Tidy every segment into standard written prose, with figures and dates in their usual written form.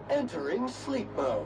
Entering sleep mode.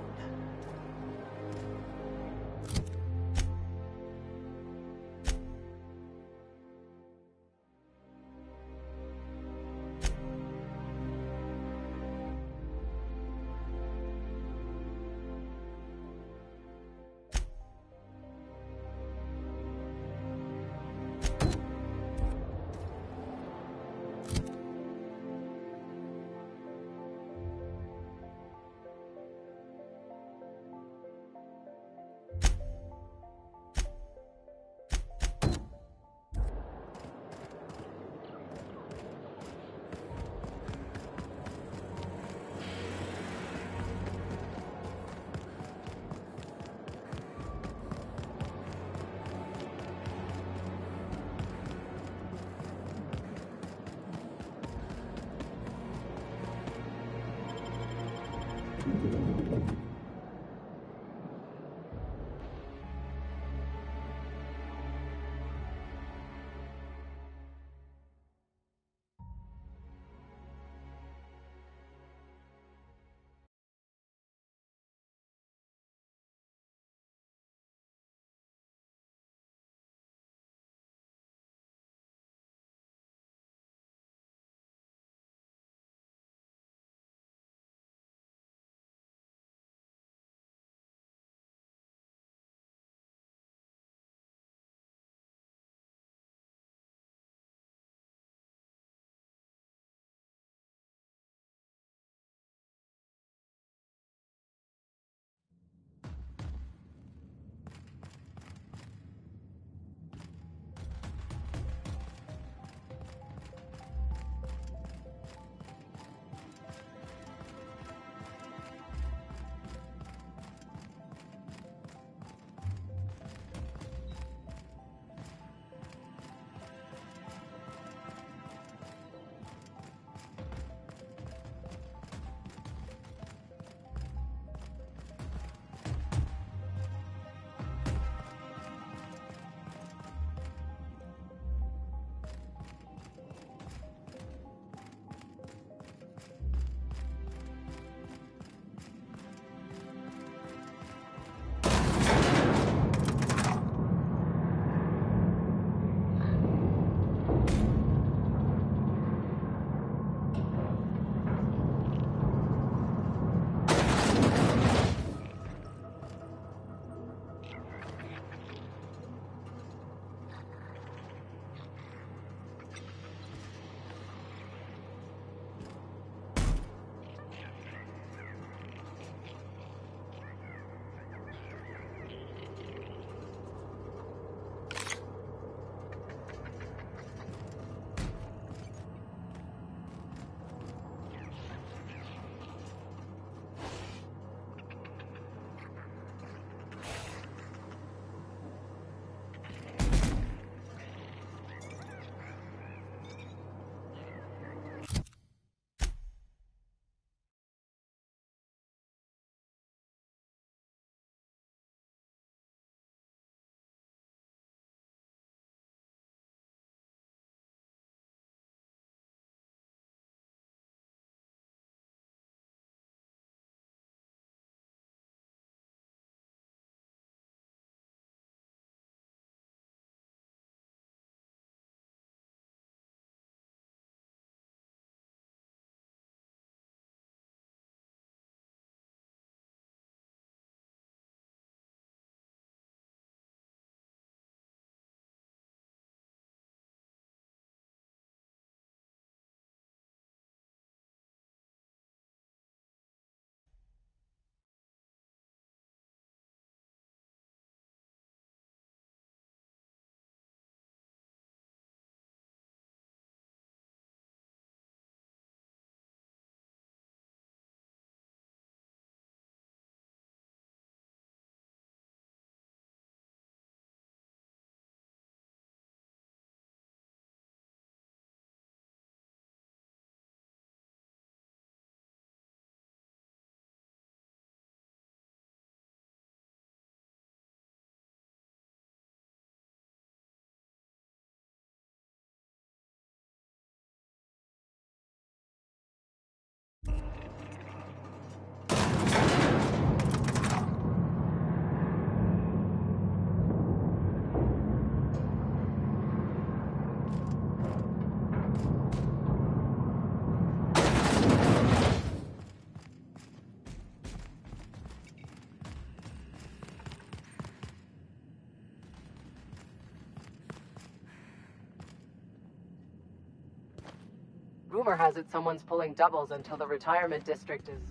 Rumor has it someone's pulling doubles until the retirement district is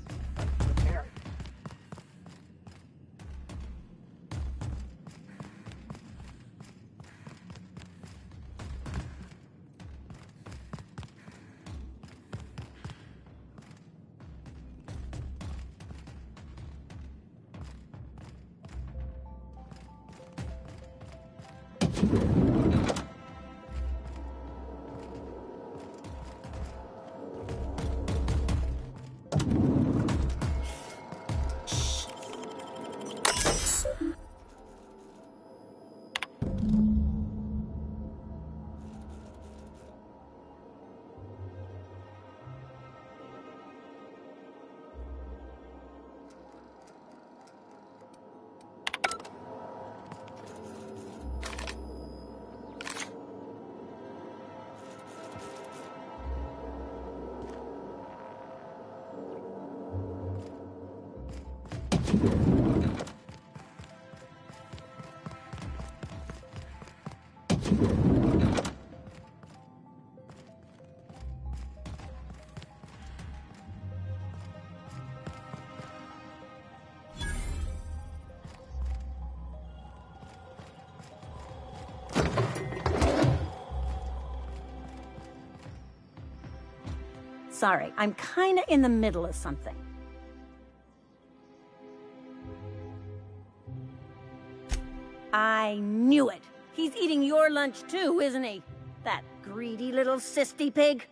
repaired. Sorry, I'm kinda in the middle of something. I knew it. He's eating your lunch too, isn't he? That greedy little cysty pig.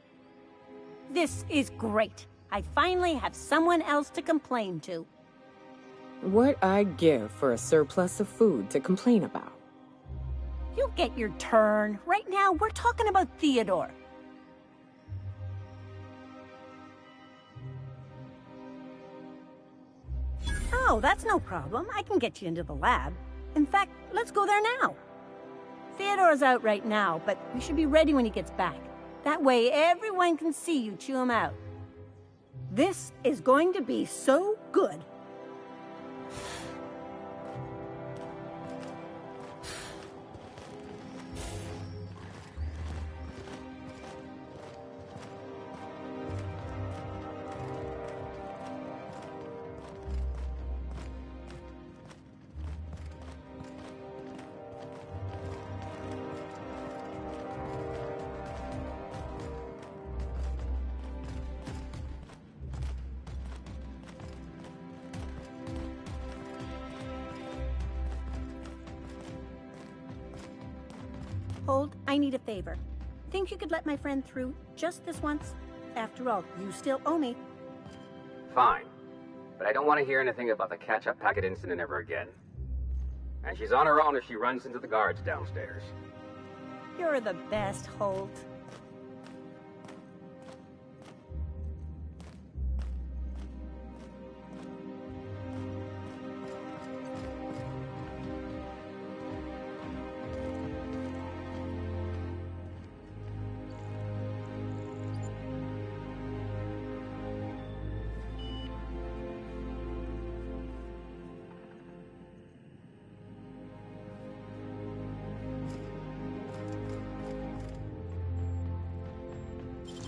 This is great. I finally have someone else to complain to. What I'd give for a surplus of food to complain about. You'll get your turn. Right now, we're talking about Theodore. Oh, that's no problem. I can get you into the lab. In fact, let's go there now. Theodore's out right now, but we should be ready when he gets back. That way, everyone can see you chew him out. This is going to be so good. Hold, I need a favor. Think you could let my friend through just this once? After all, you still owe me. Fine. But I don't want to hear anything about the catch-up packet incident ever again. And she's on her own if she runs into the guards downstairs. You're the best, Holt.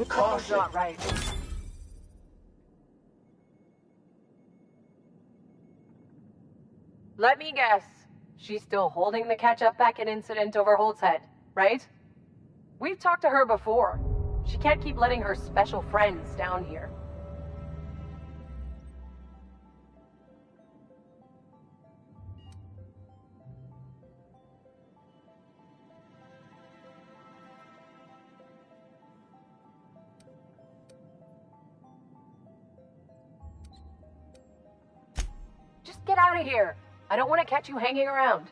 Something's not right. Let me guess. She's still holding the catch-up packet incident over Holt's head, right? We've talked to her before. She can't keep letting her special friends down here. Just get out of here. I don't want to catch you hanging around.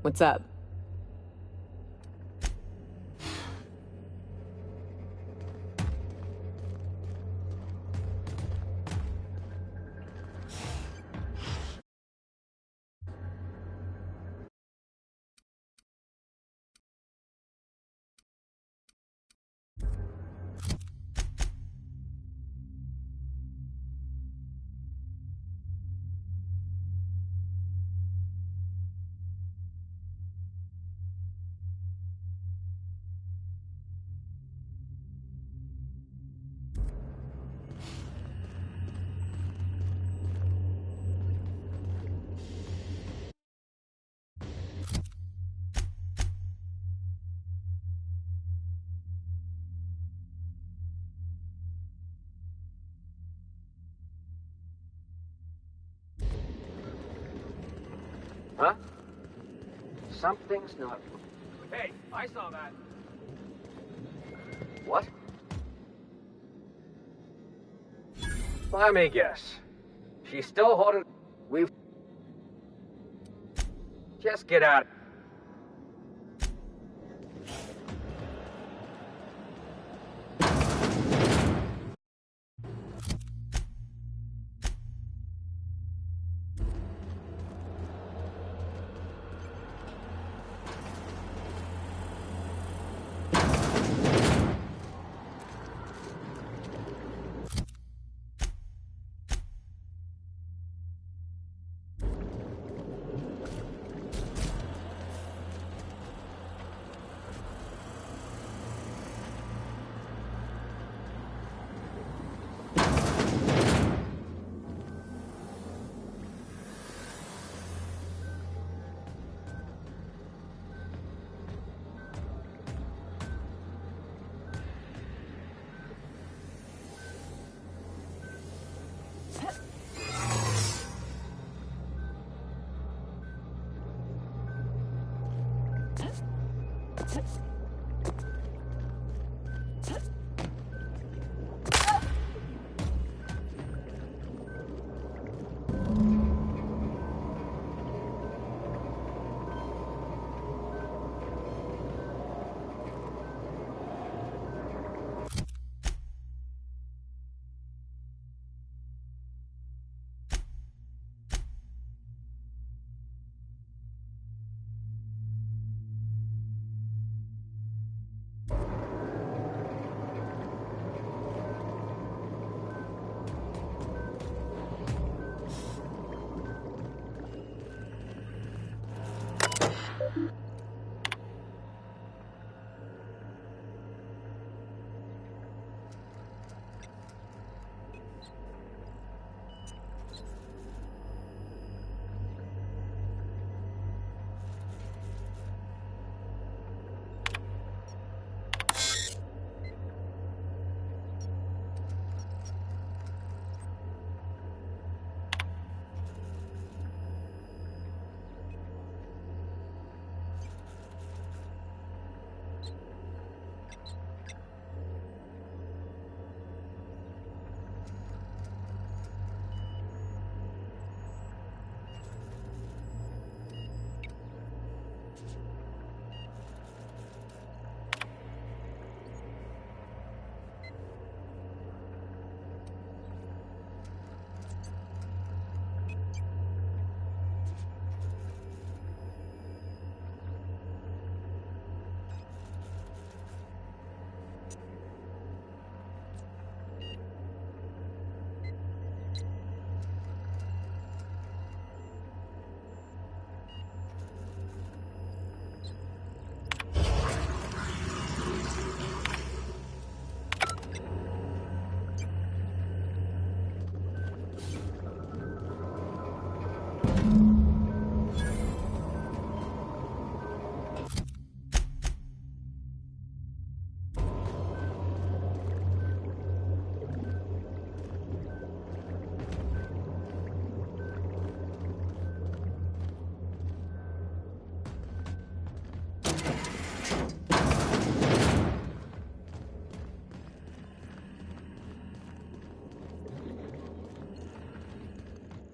What's up? Huh? Something's not... Hey, I saw that. What? Let me guess. She's still holding... We've... Just get out.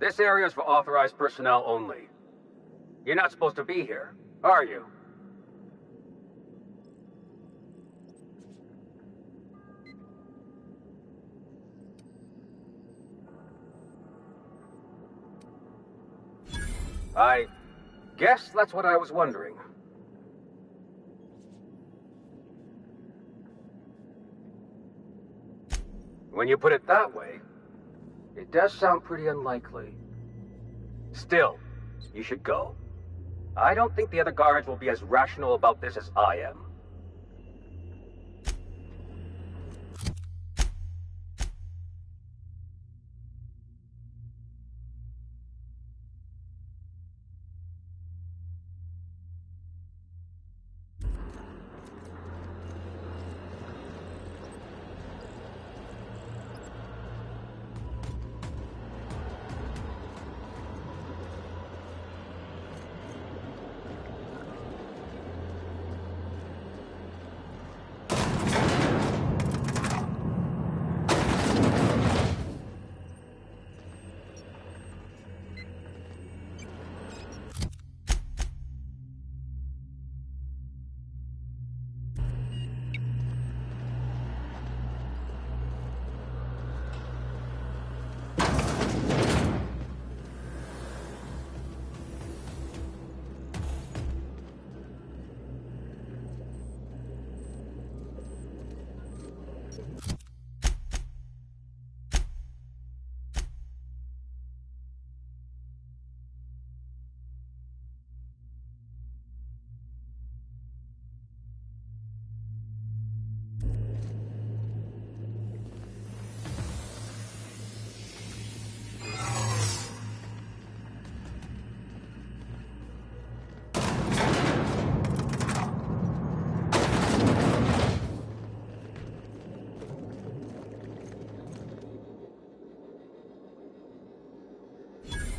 This area is for authorized personnel only. You're not supposed to be here, are you? I guess that's what I was wondering. When you put it that way, it does sound pretty unlikely. Still, you should go. I don't think the other guards will be as rational about this as I am.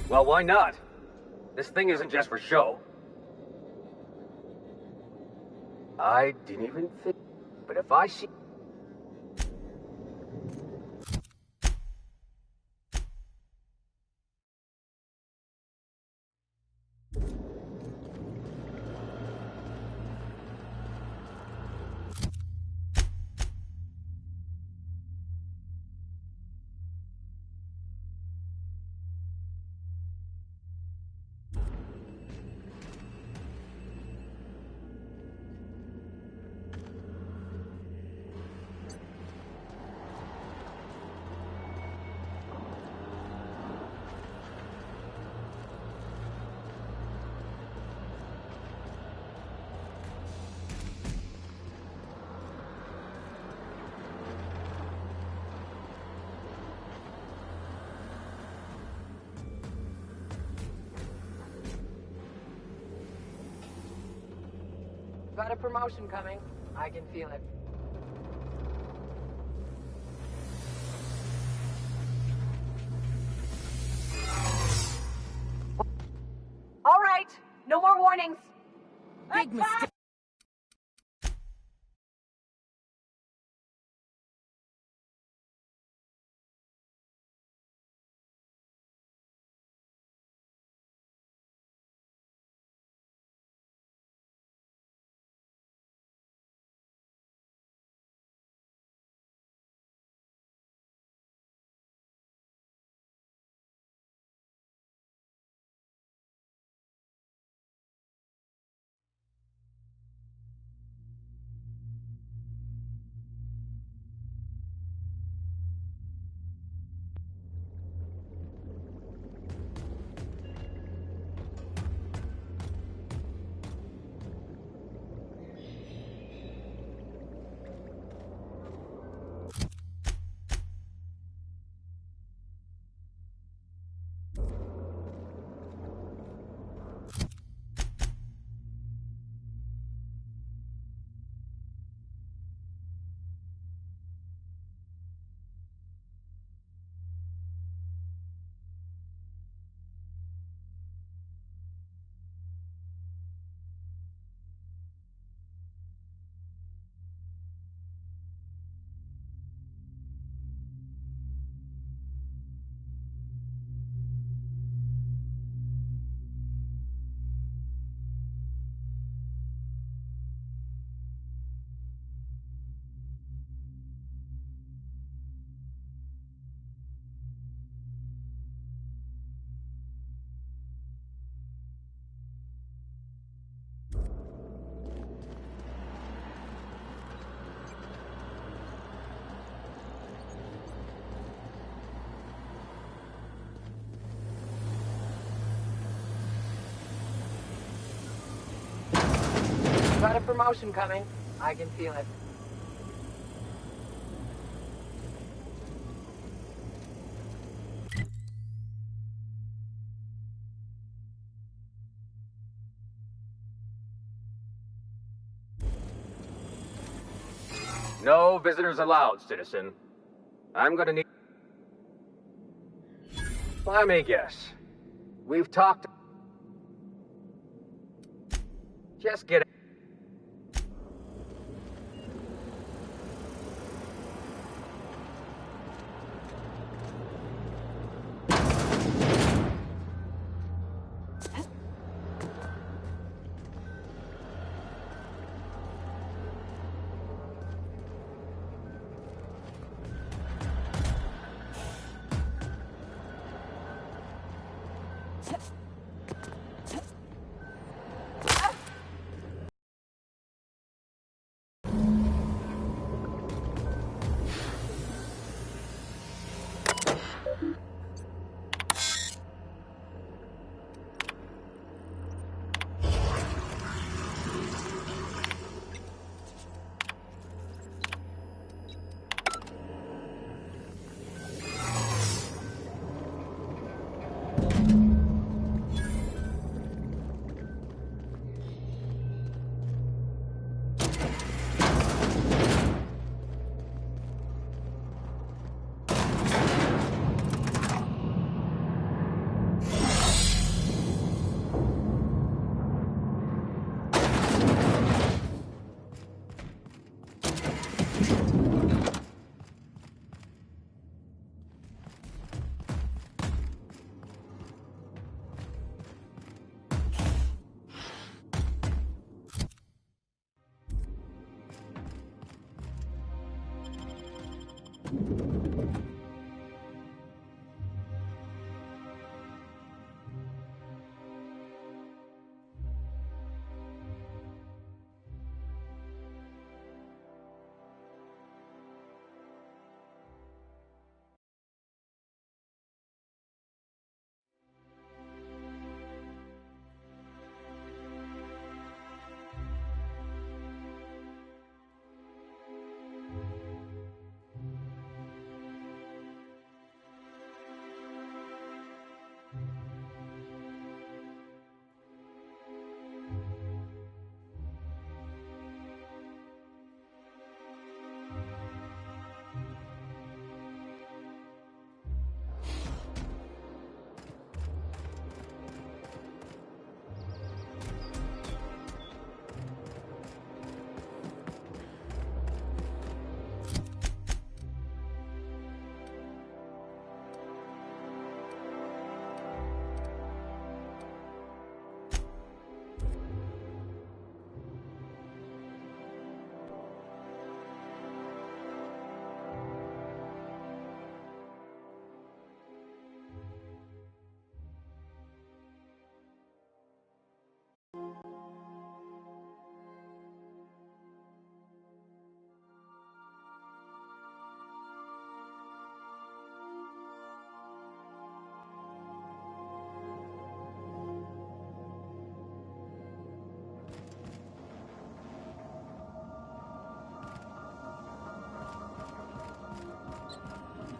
Well, why not? This thing isn't just for show. I didn't even think, but if I see... Got a promotion coming. I can feel it. All right, no more warnings. Big mistake. got a promotion coming. I can feel it. No visitors allowed, citizen. I'm gonna need... Let me guess. We've talked... Just get...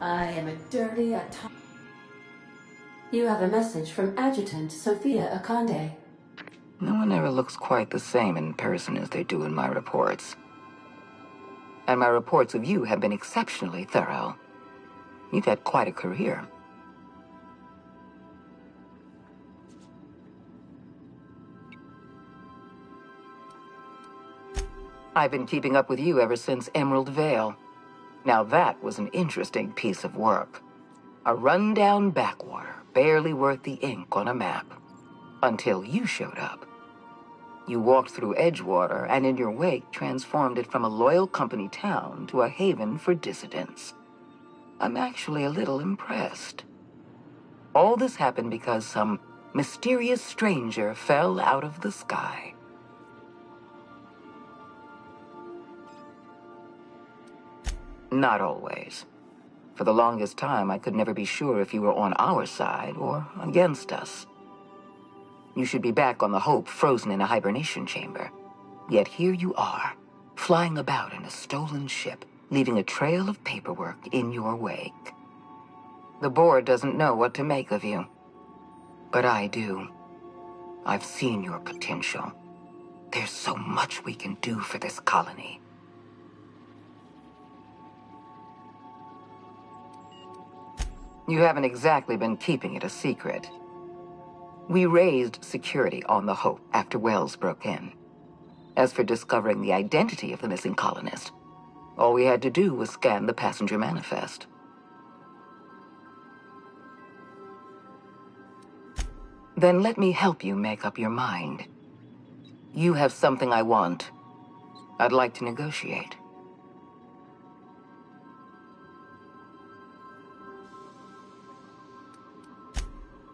I am a dirty atomic. You have a message from Adjutant Sophia Akande. No one ever looks quite the same in person as they do in my reports. And my reports of you have been exceptionally thorough. You've had quite a career. I've been keeping up with you ever since Emerald Vale. Now that was an interesting piece of work. A rundown backwater, barely worth the ink on a map. Until you showed up. You walked through Edgewater and in your wake transformed it from a loyal company town to a haven for dissidents. I'm actually a little impressed. All this happened because some mysterious stranger fell out of the sky. Not always. For the longest time, I could never be sure if you were on our side or against us. You should be back on the Hope, frozen in a hibernation chamber. Yet here you are, flying about in a stolen ship, leaving a trail of paperwork in your wake. The board doesn't know what to make of you. But I do. I've seen your potential. There's so much we can do for this colony. You haven't exactly been keeping it a secret. We raised security on the Hope after Wells broke in. As for discovering the identity of the missing colonist, all we had to do was scan the passenger manifest. Then let me help you make up your mind. You have something I want. I'd like to negotiate.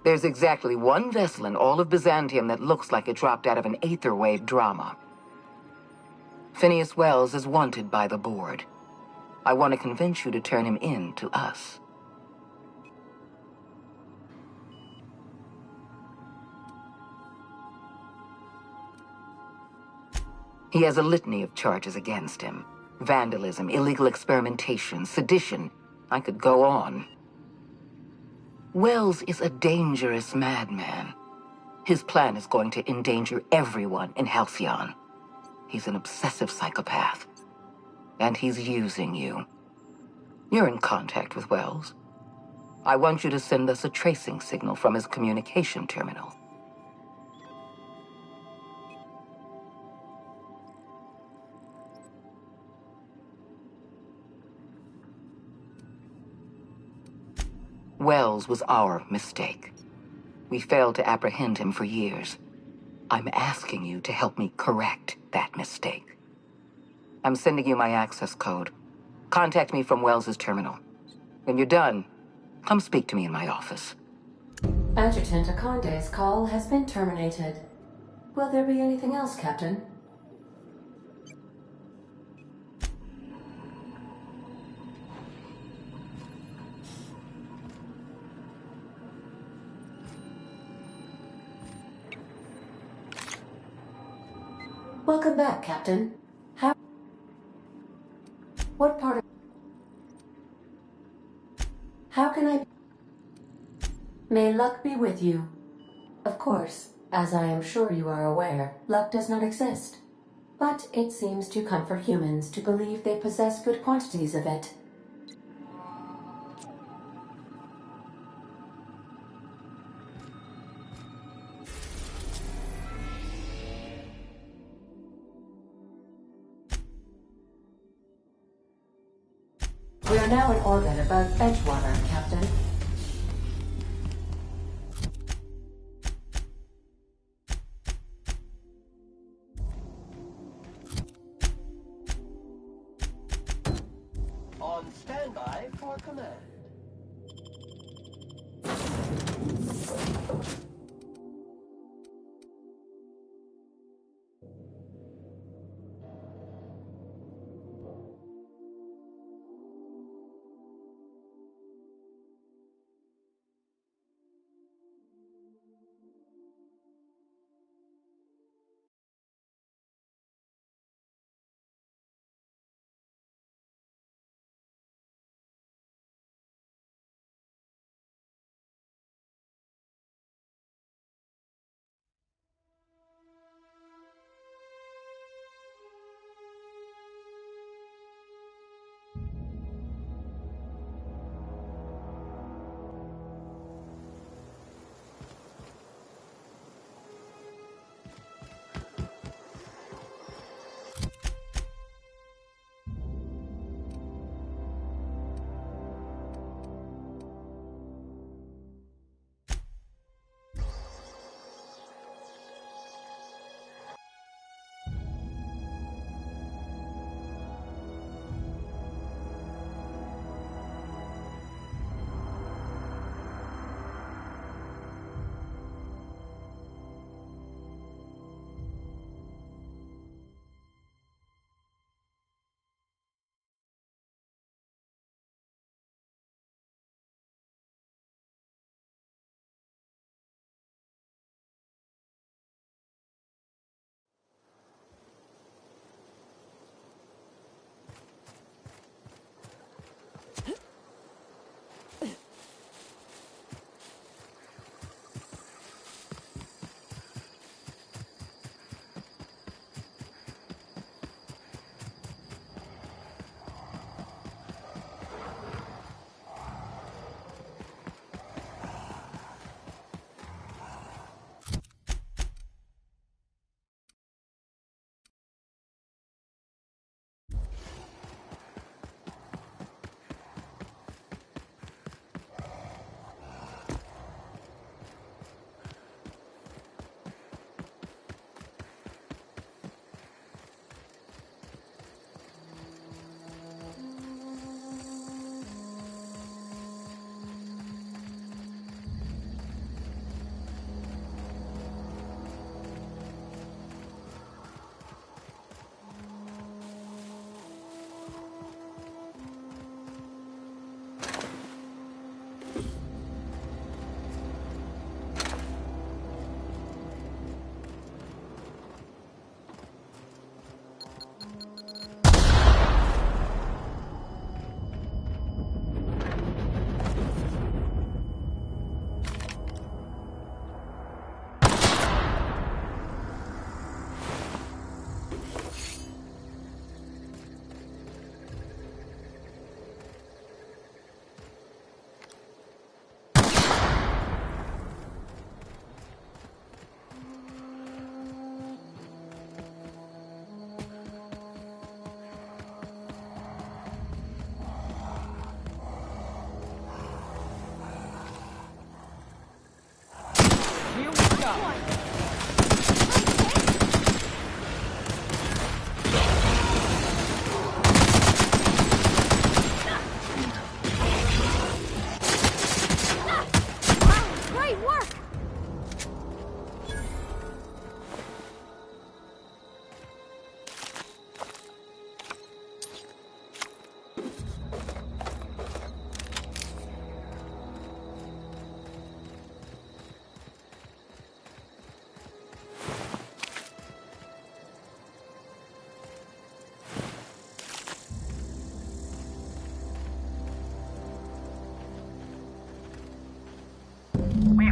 There's exactly one vessel in all of Byzantium that looks like it dropped out of an Aetherwave drama. Phineas Wells is wanted by the board. I want to convince you to turn him in to us. He has a litany of charges against him. Vandalism, illegal experimentation, sedition. I could go on. Wells is a dangerous madman. His plan is going to endanger everyone in Halcyon. He's an obsessive psychopath. And he's using you. You're in contact with Wells. I want you to send us a tracing signal from his communication terminal. Wells was our mistake. We failed to apprehend him for years. I'm asking you to help me correct that mistake. I'm sending you my access code. Contact me from Wells's terminal. When you're done, come speak to me in my office. Adjutant Akonde's call has been terminated. Will there be anything else, Captain? Welcome back, Captain. What part of... How can I... May luck be with you. Of course, as I am sure you are aware, luck does not exist. But it seems to comfort humans to believe they possess good quantities of it. We are now in orbit above Edgewater, Captain.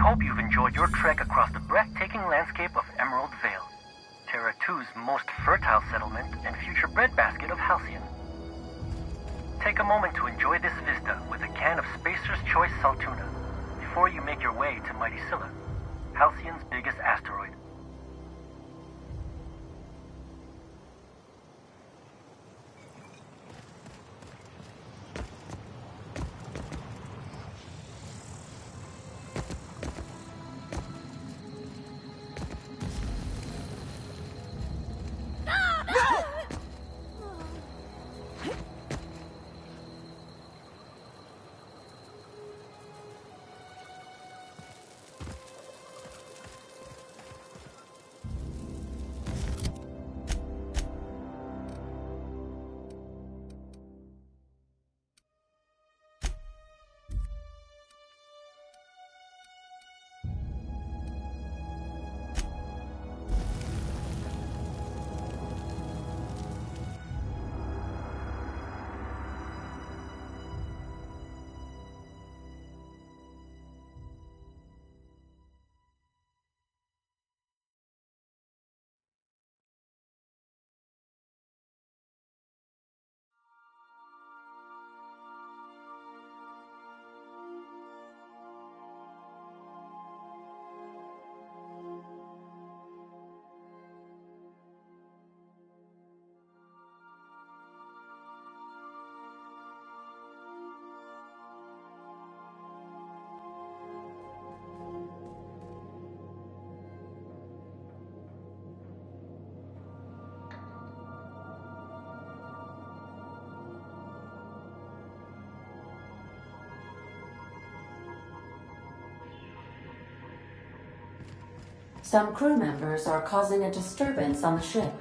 hope you've enjoyed your trek across the breathtaking landscape of Emerald Vale, Terra 2's most fertile settlement and future breadbasket of Halcyon. Take a moment to enjoy this vista with a can of Spacer's Choice Saltuna before you make your way to Mighty Scylla, Halcyon's biggest asteroid. Some crew members are causing a disturbance on the ship.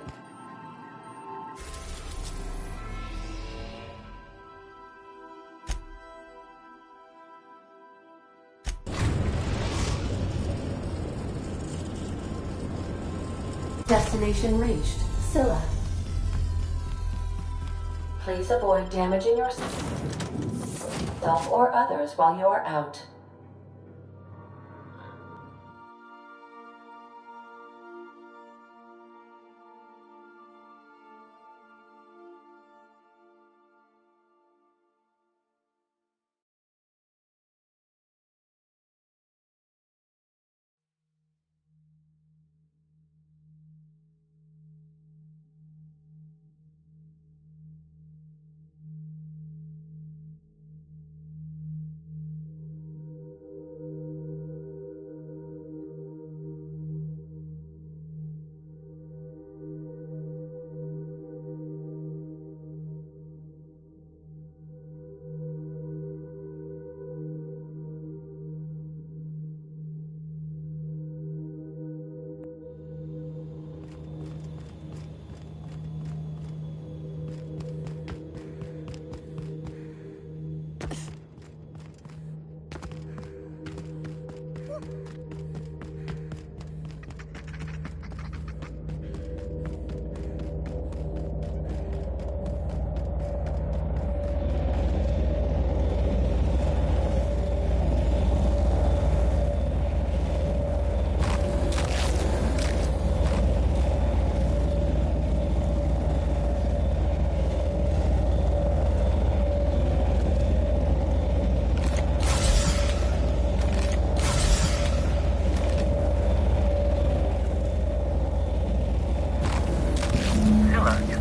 Destination reached. Scylla. Please avoid damaging yourself or others while you are out.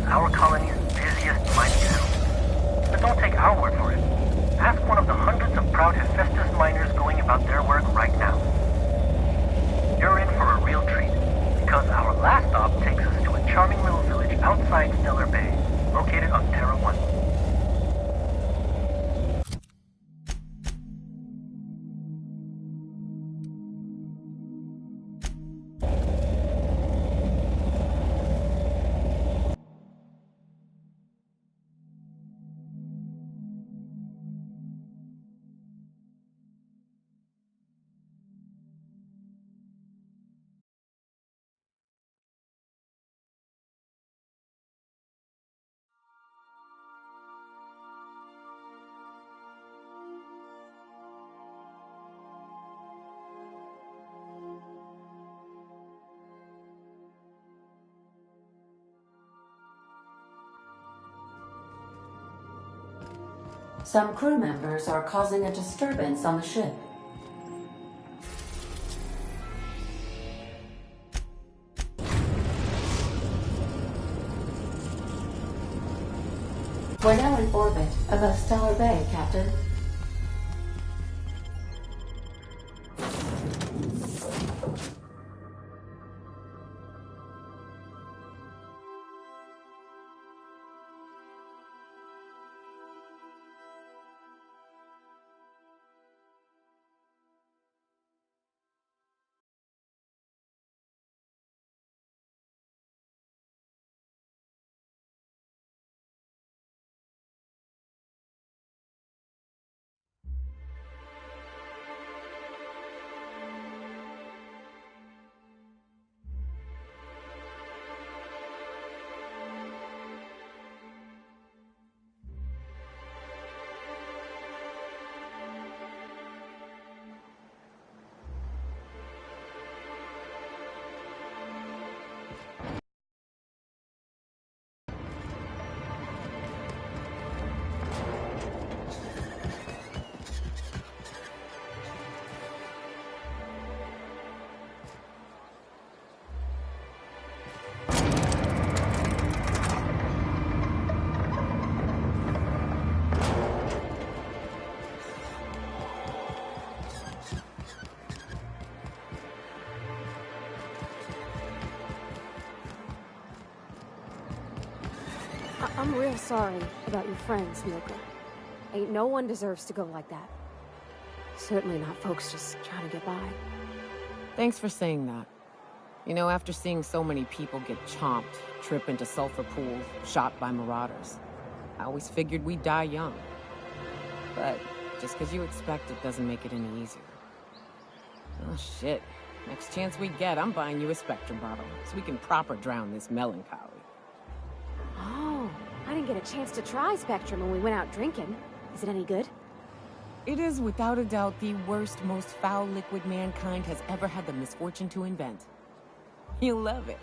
Our colony's busiest mining town. But don't take our word for it. Ask one of the hundreds of proud Hephaestus miners going about their work right now. You're in for a real treat, because our last stop takes us to a charming little village outside Stellar Bay, located on Terra 1. Some crew members are causing a disturbance on the ship. We're now in orbit above Stellar Bay, Captain. I'm real sorry about your friends, Milka. Ain't no one deserves to go like that. Certainly not folks just trying to get by. Thanks for saying that. You know, after seeing so many people get chomped, trip into sulfur pools, shot by marauders, I always figured we'd die young. But just because you expect it doesn't make it any easier. Oh, shit. Next chance we get, I'm buying you a Spectrum bottle, so we can proper drown this melancholy. Oh, I didn't get a chance to try Spectrum when we went out drinking. Is it any good? It is without a doubt the worst, most foul liquid mankind has ever had the misfortune to invent. You'll love it.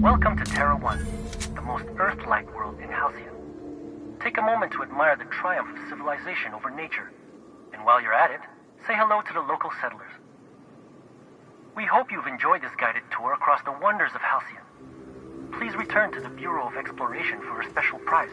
Welcome to Terra 1, the most Earth-like world in Halcyon. Take a moment to admire the triumph of civilization over nature. And while you're at it, say hello to the local settlers. We hope you've enjoyed this guided tour across the wonders of Halcyon. Please return to the Bureau of Exploration for a special prize.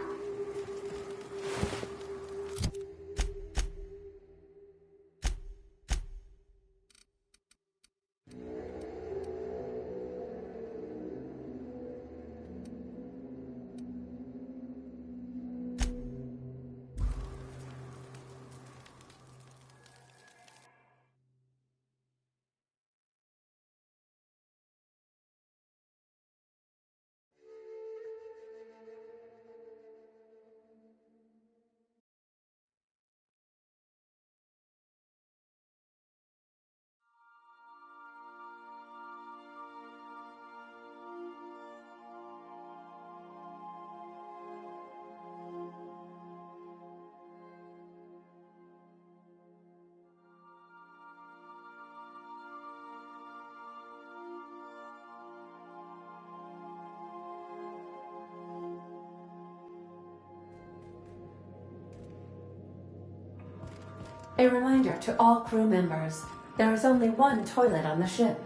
A reminder to all crew members, there is only one toilet on the ship.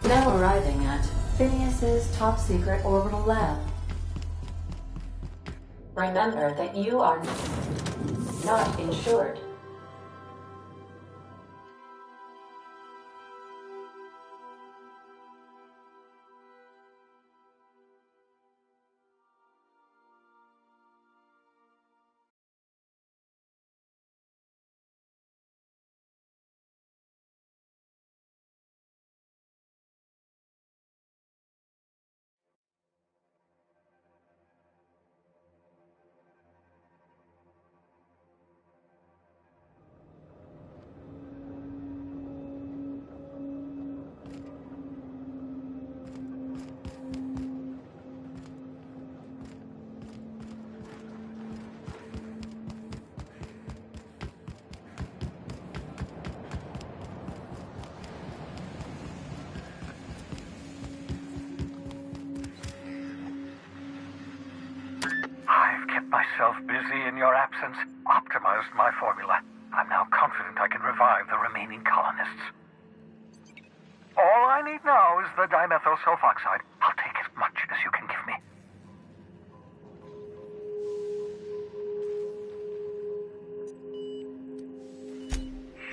Now arriving at Phineas's top-secret orbital lab. Remember that you are not insured. Myself busy in your absence, optimized my formula. I'm now confident I can revive the remaining colonists. All I need now is the dimethyl sulfoxide. I'll take as much as you can give me.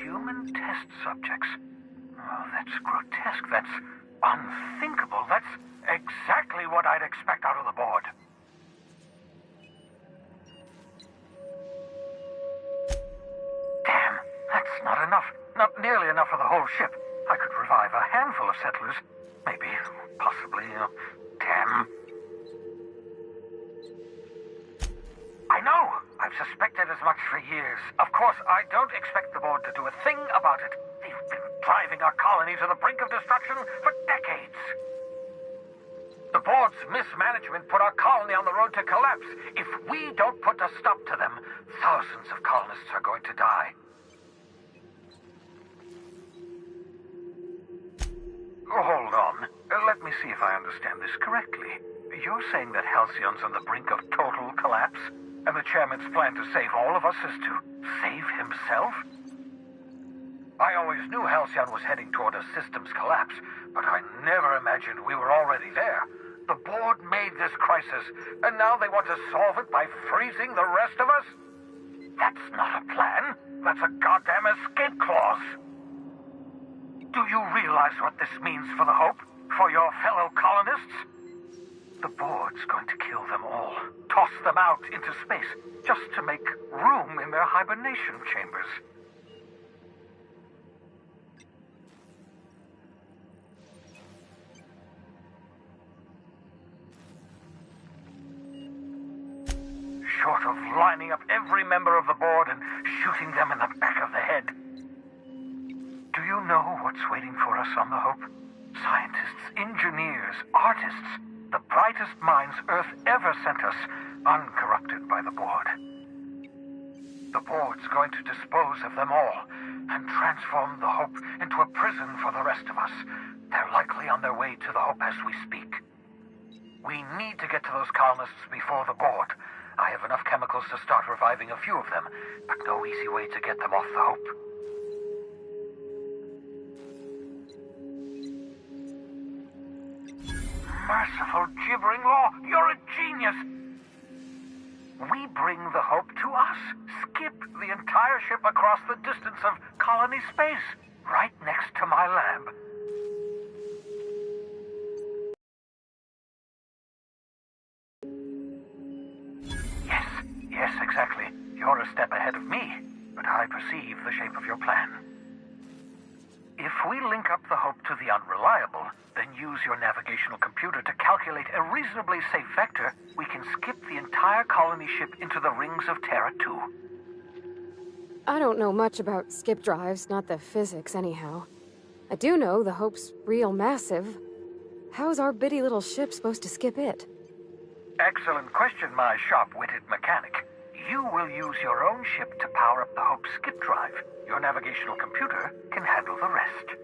Human test subjects. Oh, that's grotesque. That's unthinkable. That's exactly what I'd expect out of the board. Not enough. Not nearly enough for the whole ship. I could revive a handful of settlers. Maybe, possibly, 10. I know! I've suspected as much for years. Of course, I don't expect the board to do a thing about it. They've been driving our colony to the brink of destruction for decades. The board's mismanagement put our colony on the road to collapse. If we don't put a stop to them, thousands of colonists are going to die. Hold on. Let me see if I understand this correctly. You're saying that Halcyon's on the brink of total collapse, and the chairman's plan to save all of us is to save himself? I always knew Halcyon was heading toward a systems collapse, but I never imagined we were already there. The board made this crisis, and now they want to solve it by freezing the rest of us? That's not a plan. That's a goddamn escape clause. Do you realize what this means for the Hope? For your fellow colonists? The board's going to kill them all. Toss them out into space, just to make room in their hibernation chambers. Short of lining up every member of the board and shooting them in the back of the head. Do you know what's waiting for us on the Hope? Scientists, engineers, artists. The brightest minds Earth ever sent us, uncorrupted by the Board. The Board's going to dispose of them all and transform the Hope into a prison for the rest of us. They're likely on their way to the Hope as we speak. We need to get to those colonists before the Board. I have enough chemicals to start reviving a few of them, but no easy way to get them off the Hope. Merciful gibbering law, you're a genius! We bring the Hope to us. Skip the entire ship across the distance of colony space, right next to my lab. Yes, exactly. You're a step ahead of me, but I perceive the shape of your plan. If we link up the Hope to the Unreliable, then use your navigational computer to calculate a reasonably safe vector, we can skip the entire colony ship into the rings of Terra 2. I don't know much about skip drives, not the physics anyhow. I do know the Hope's real massive. How's our bitty little ship supposed to skip it? Excellent question, my sharp-witted mechanic. You will use your own ship to power up the Hope's skip drive. Your navigational computer can handle the rest.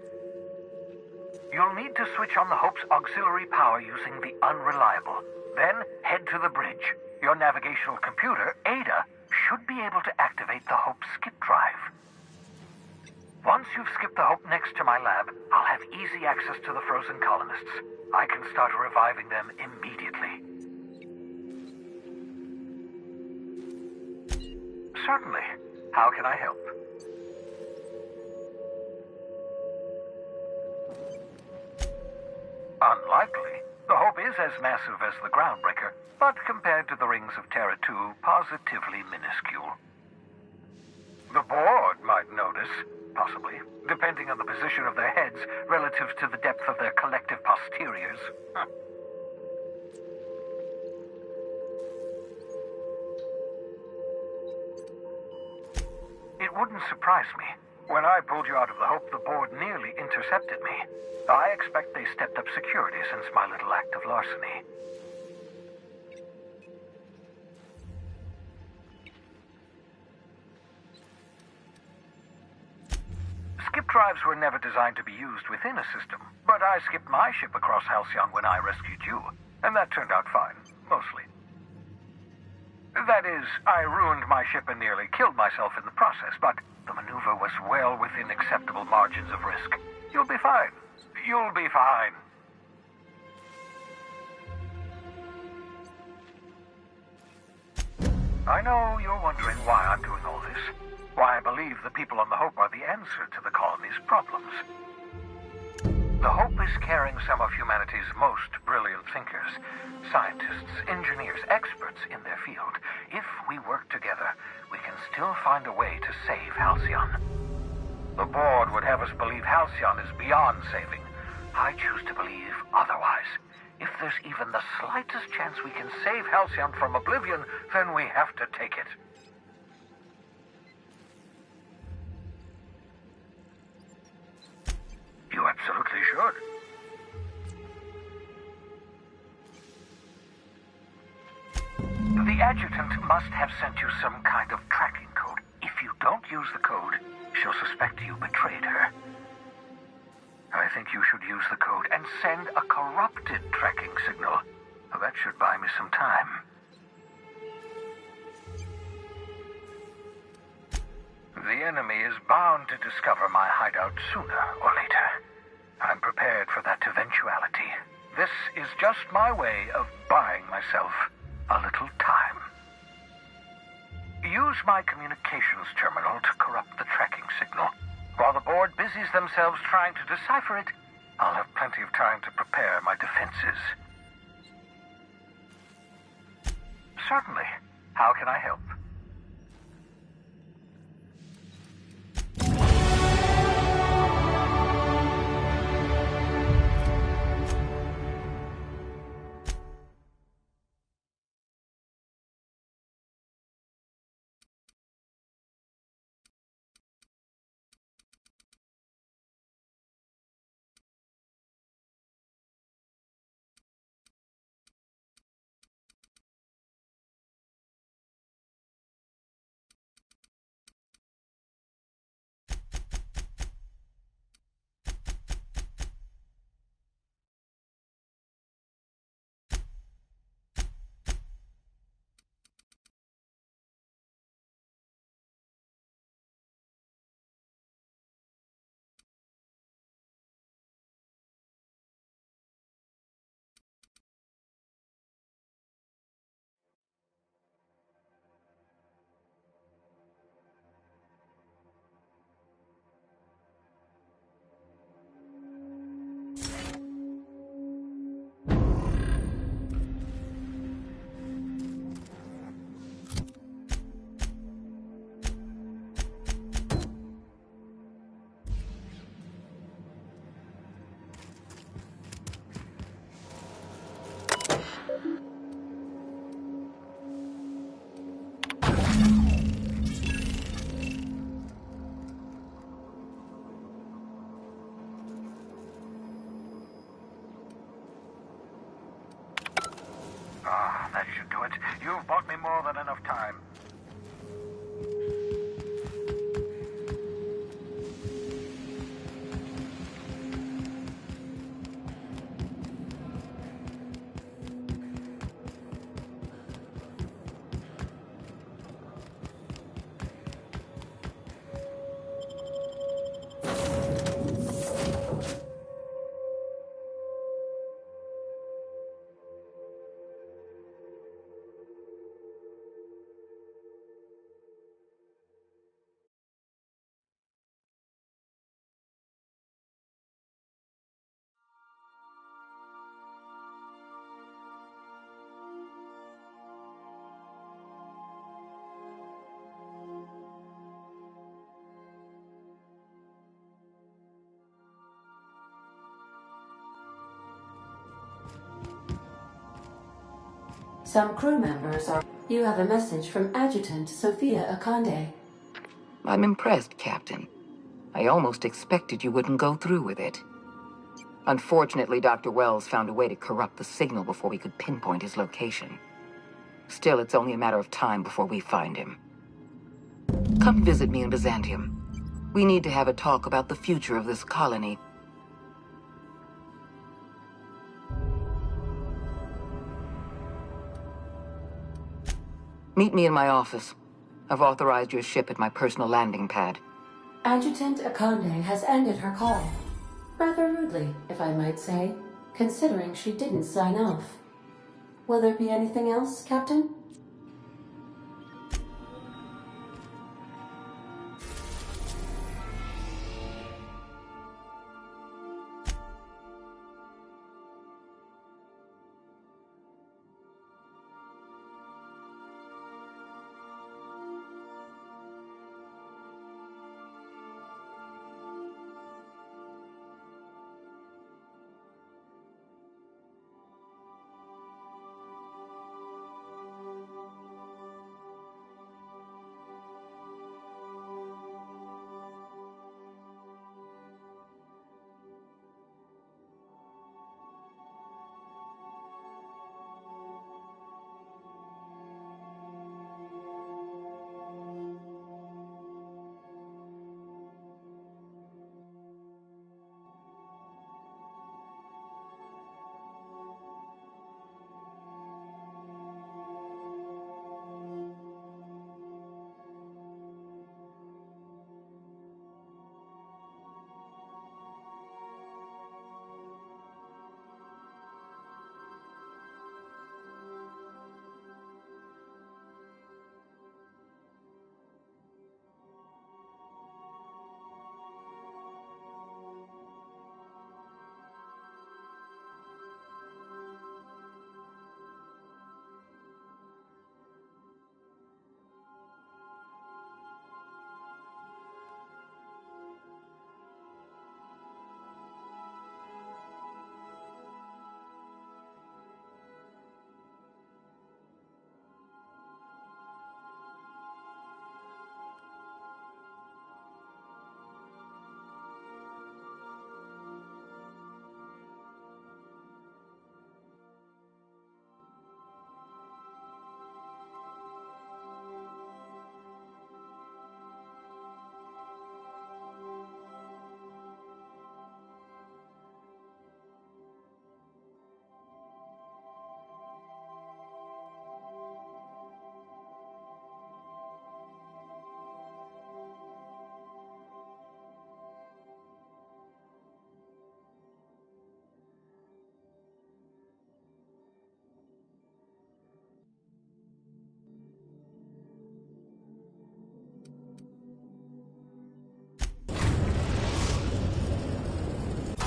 You'll need to switch on the Hope's auxiliary power using the Unreliable. Then head to the bridge. Your navigational computer, Ada, should be able to activate the Hope's skip drive. Once you've skipped the Hope next to my lab, I'll have easy access to the frozen colonists. I can start reviving them immediately. Certainly. How can I help? Unlikely. The Hope is as massive as the Groundbreaker, but compared to the rings of Terra 2, positively minuscule. The Board might notice, possibly, depending on the position of their heads relative to the depth of their collective posteriors. It wouldn't surprise me. When I pulled you out of the Hope, the Board nearly intercepted me. I expect they stepped up security since my little act of larceny. Skip drives were never designed to be used within a system, but I skipped my ship across Halcyon when I rescued you, and that turned out fine, mostly. That is, I ruined my ship and nearly killed myself in the process, but the maneuver was well within acceptable margins of risk. You'll be fine. You'll be fine. I know you're wondering why I'm doing all this. Why I believe the people on the Hope are the answer to the colony's problems. The Hope is carrying some of humanity's most brilliant thinkers, scientists, engineers, experts in their field. If we work together, we can still find a way to save Halcyon. The Board would have us believe Halcyon is beyond saving. I choose to believe otherwise. If there's even the slightest chance we can save Halcyon from oblivion, then we have to take it. You absolutely should. The adjutant must have sent you some kind of tracking code. If you don't use the code, she'll suspect you betrayed her. I think you should use the code and send a corrupted tracking signal. That should buy me some time. The enemy is bound to discover my hideout sooner or later. I'm prepared for that eventuality. This is just my way of buying myself a little time. Use my communications terminal to corrupt the tracking signal. While the Board busies themselves trying to decipher it, I'll have plenty of time to prepare my defenses. Certainly. How can I help? Some crew members are... You have a message from Adjutant Sophia Akande. I'm impressed, Captain. I almost expected you wouldn't go through with it. Unfortunately, Dr. Wells found a way to corrupt the signal before we could pinpoint his location. Still, it's only a matter of time before we find him. Come visit me in Byzantium. We need to have a talk about the future of this colony. Meet me in my office. I've authorized your ship at my personal landing pad. Adjutant Akande has ended her call. Rather rudely, if I might say, considering she didn't sign off. Will there be anything else, Captain?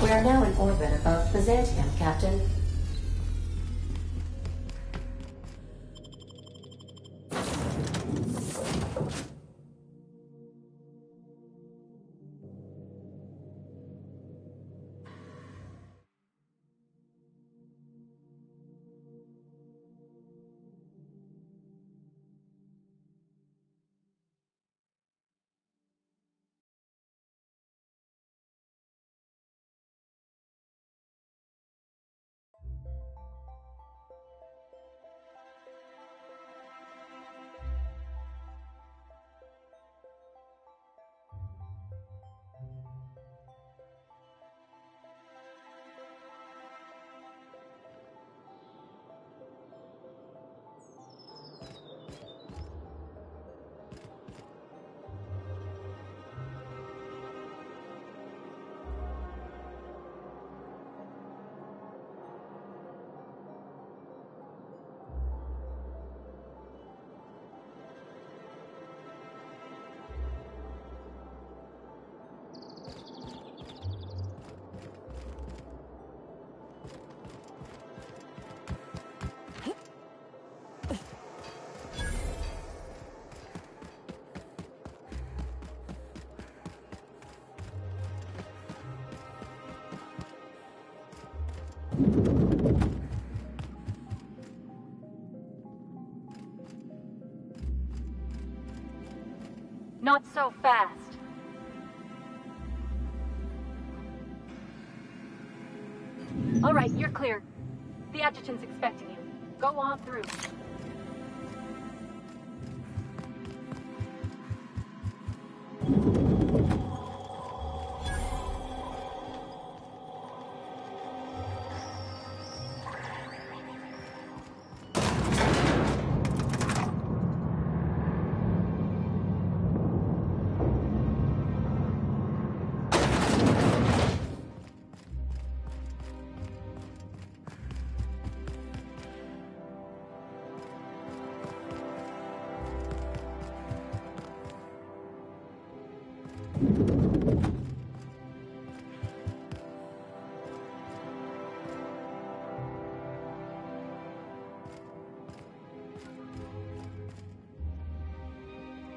We are now in orbit above Byzantium, Captain. Not so fast. All right, you're clear. The adjutant's expecting you. Go on through.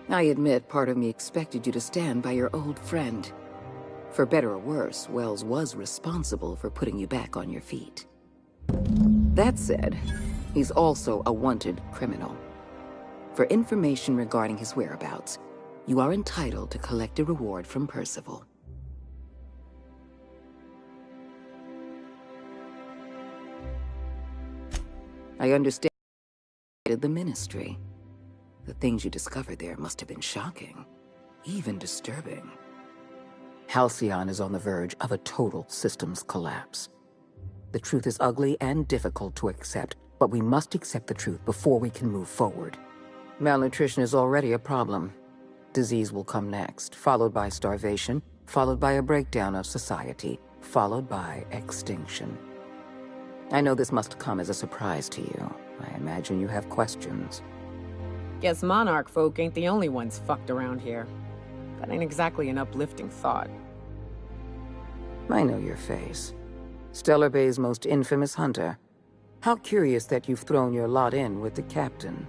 I admit part of me expected you to stand by your old friend. For better or worse, Wells was responsible for putting you back on your feet. That said, he's also a wanted criminal. For information regarding his whereabouts, you are entitled to collect a reward from Percival. I understand the Ministry. The things you discovered there must have been shocking, even disturbing. Halcyon is on the verge of a total systems collapse. The truth is ugly and difficult to accept, but we must accept the truth before we can move forward. Malnutrition is already a problem. Disease will come next, followed by starvation, followed by a breakdown of society, followed by extinction. I know this must come as a surprise to you. I imagine you have questions. Guess Monarch folk ain't the only ones fucked around here. That ain't exactly an uplifting thought. I know your face. Stellar Bay's most infamous hunter. How curious that you've thrown your lot in with the captain.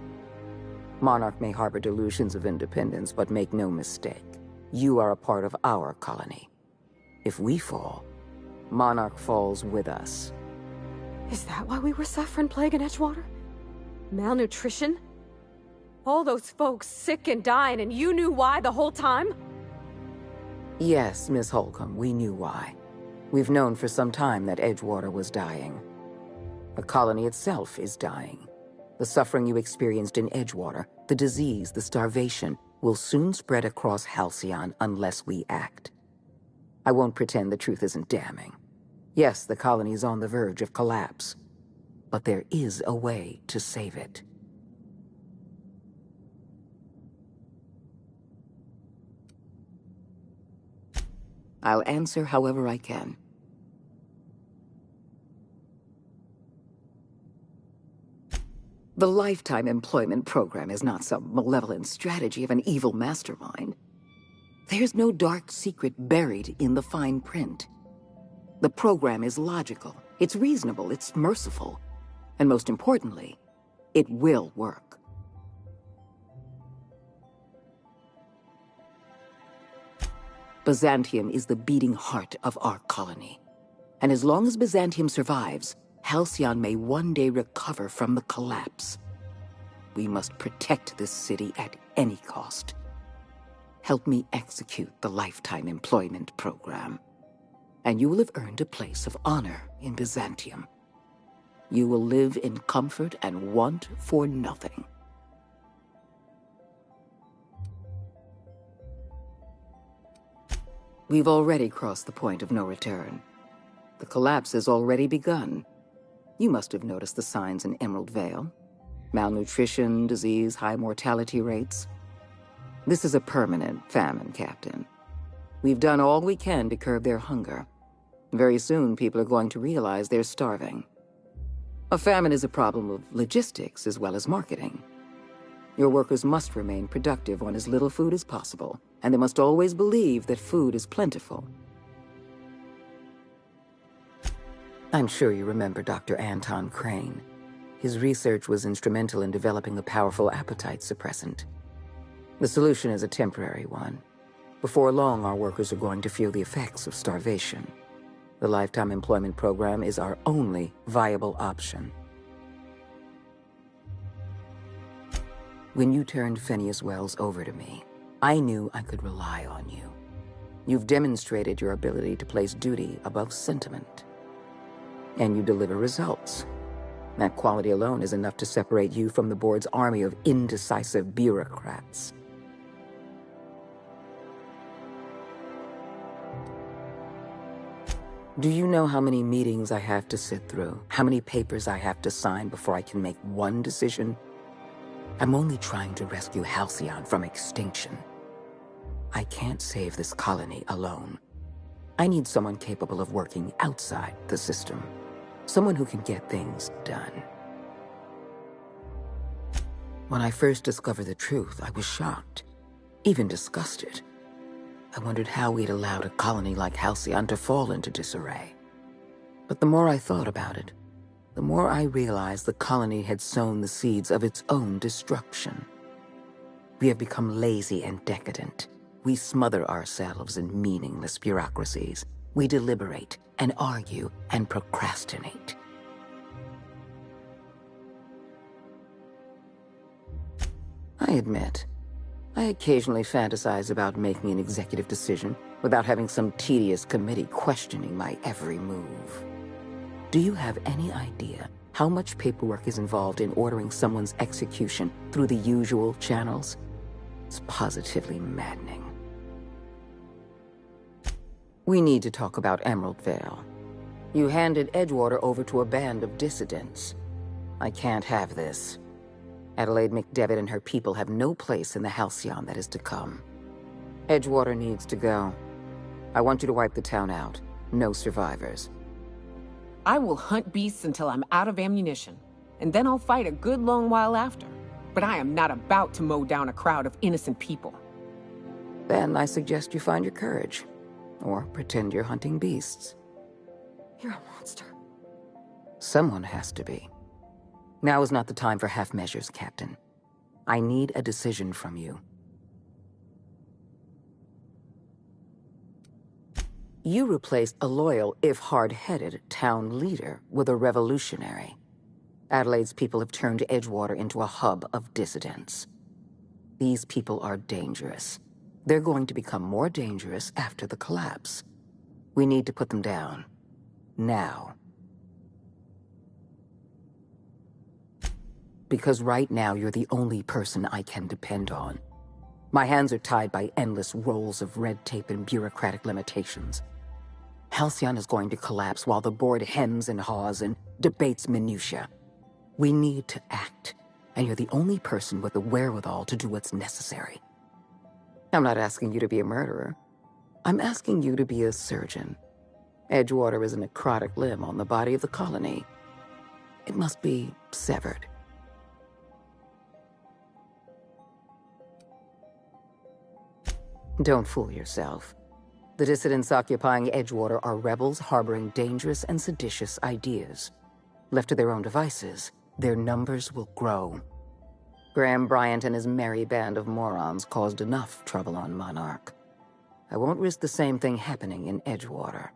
Monarch may harbor delusions of independence, but make no mistake. You are a part of our colony. If we fall, Monarch falls with us. Is that why we were suffering plague in Edgewater? Malnutrition? All those folks sick and dying, and you knew why the whole time? Yes, Miss Holcomb, we knew why. We've known for some time that Edgewater was dying. The colony itself is dying. The suffering you experienced in Edgewater, the disease, the starvation, will soon spread across Halcyon unless we act. I won't pretend the truth isn't damning. Yes, the colony is on the verge of collapse. But there is a way to save it. I'll answer however I can. The Lifetime Employment Program is not some malevolent strategy of an evil mastermind. There's no dark secret buried in the fine print. The program is logical, it's reasonable, it's merciful, and most importantly, it will work. Byzantium is the beating heart of our colony. And as long as Byzantium survives, Halcyon may one day recover from the collapse. We must protect this city at any cost. Help me execute the Lifetime Employment Program, and you will have earned a place of honor in Byzantium. You will live in comfort and want for nothing. We've already crossed the point of no return. The collapse has already begun. You must have noticed the signs in Emerald Vale. Malnutrition, disease, high mortality rates. This is a permanent famine, Captain. We've done all we can to curb their hunger. Very soon, people are going to realize they're starving. A famine is a problem of logistics as well as marketing. Your workers must remain productive on as little food as possible, and they must always believe that food is plentiful. I'm sure you remember Dr. Anton Crane. His research was instrumental in developing a powerful appetite suppressant. The solution is a temporary one. Before long, our workers are going to feel the effects of starvation. The Lifetime Employment Program is our only viable option. When you turned Phineas Wells over to me, I knew I could rely on you. You've demonstrated your ability to place duty above sentiment. And you deliver results. That quality alone is enough to separate you from the board's army of indecisive bureaucrats. Do you know how many meetings I have to sit through? How many papers I have to sign before I can make one decision? I'm only trying to rescue Halcyon from extinction. I can't save this colony alone. I need someone capable of working outside the system. Someone who can get things done. When I first discovered the truth, I was shocked, even disgusted. I wondered how we'd allowed a colony like Halcyon to fall into disarray. But the more I thought about it, the more I realized the colony had sown the seeds of its own destruction. We have become lazy and decadent. We smother ourselves in meaningless bureaucracies. We deliberate and argue and procrastinate. I admit, I occasionally fantasize about making an executive decision without having some tedious committee questioning my every move. Do you have any idea how much paperwork is involved in ordering someone's execution through the usual channels? It's positively maddening. We need to talk about Emerald Vale. You handed Edgewater over to a band of dissidents. I can't have this. Adelaide McDevitt and her people have no place in the Halcyon that is to come. Edgewater needs to go. I want you to wipe the town out. No survivors. I will hunt beasts until I'm out of ammunition, and then I'll fight a good long while after. But I am not about to mow down a crowd of innocent people. Then I suggest you find your courage. Or pretend you're hunting beasts. You're a monster. Someone has to be. Now is not the time for half measures, Captain. I need a decision from you. You replaced a loyal, if hard-headed, town leader with a revolutionary. Adelaide's people have turned Edgewater into a hub of dissidents. These people are dangerous. They're going to become more dangerous after the collapse. We need to put them down. Now. Because right now you're the only person I can depend on. My hands are tied by endless rolls of red tape and bureaucratic limitations. Halcyon is going to collapse while the board hems and haws and debates minutiae. We need to act, and you're the only person with the wherewithal to do what's necessary. I'm not asking you to be a murderer. I'm asking you to be a surgeon. Edgewater is a necrotic limb on the body of the colony. It must be severed. Don't fool yourself. The dissidents occupying Edgewater are rebels harboring dangerous and seditious ideas. Left to their own devices, their numbers will grow. Graham Bryant and his merry band of morons caused enough trouble on Monarch. I won't risk the same thing happening in Edgewater.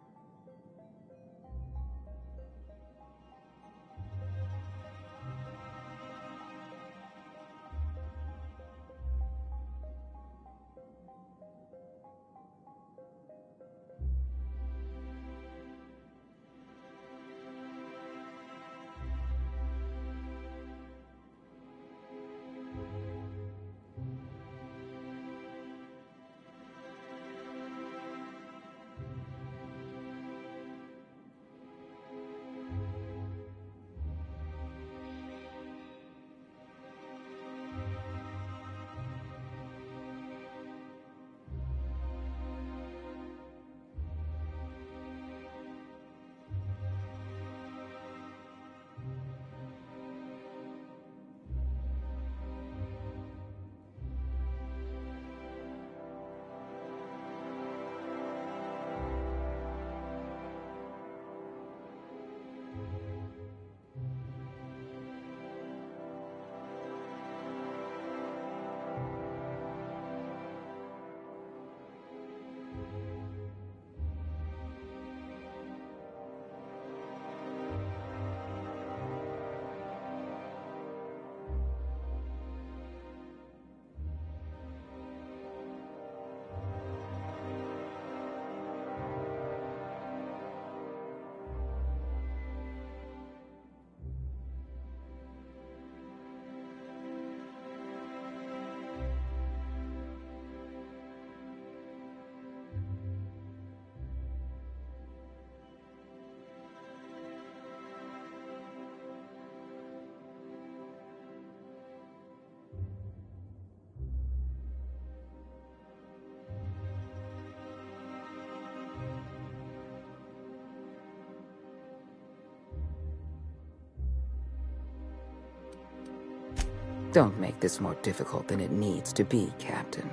Don't make this more difficult than it needs to be, Captain.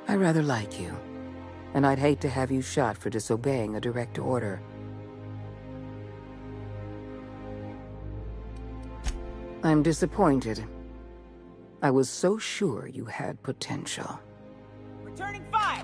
I rather like you, and I'd hate to have you shot for disobeying a direct order. I'm disappointed. I was so sure you had potential. Returning fire!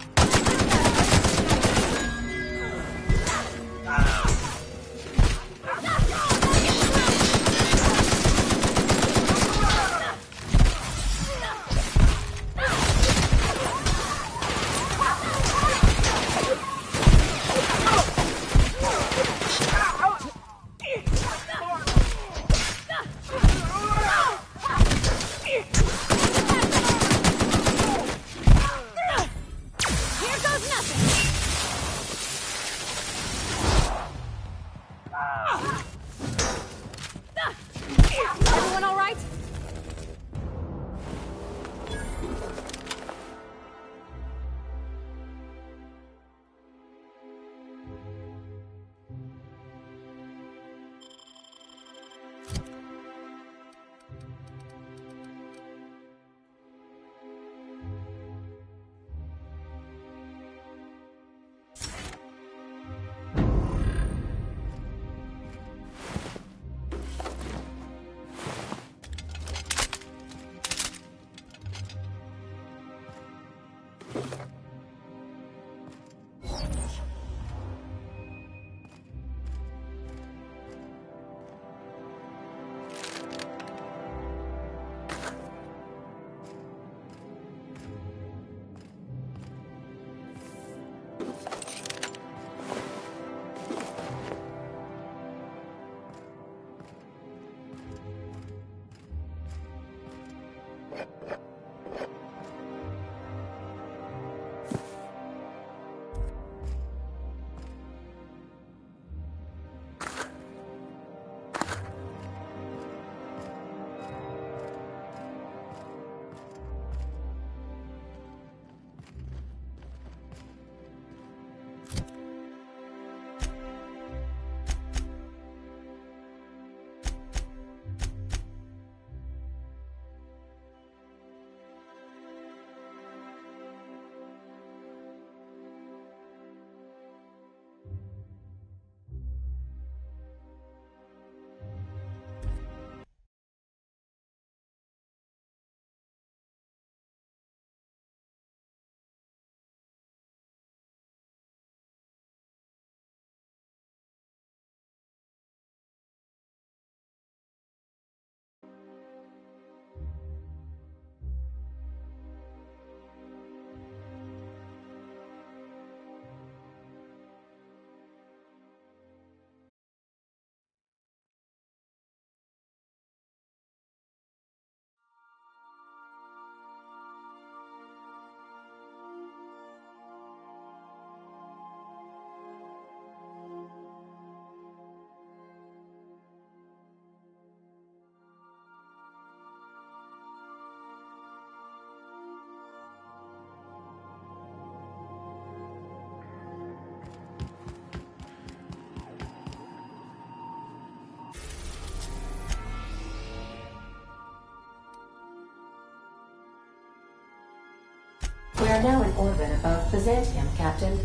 Everyone all right? We are now in orbit above Byzantium, Captain.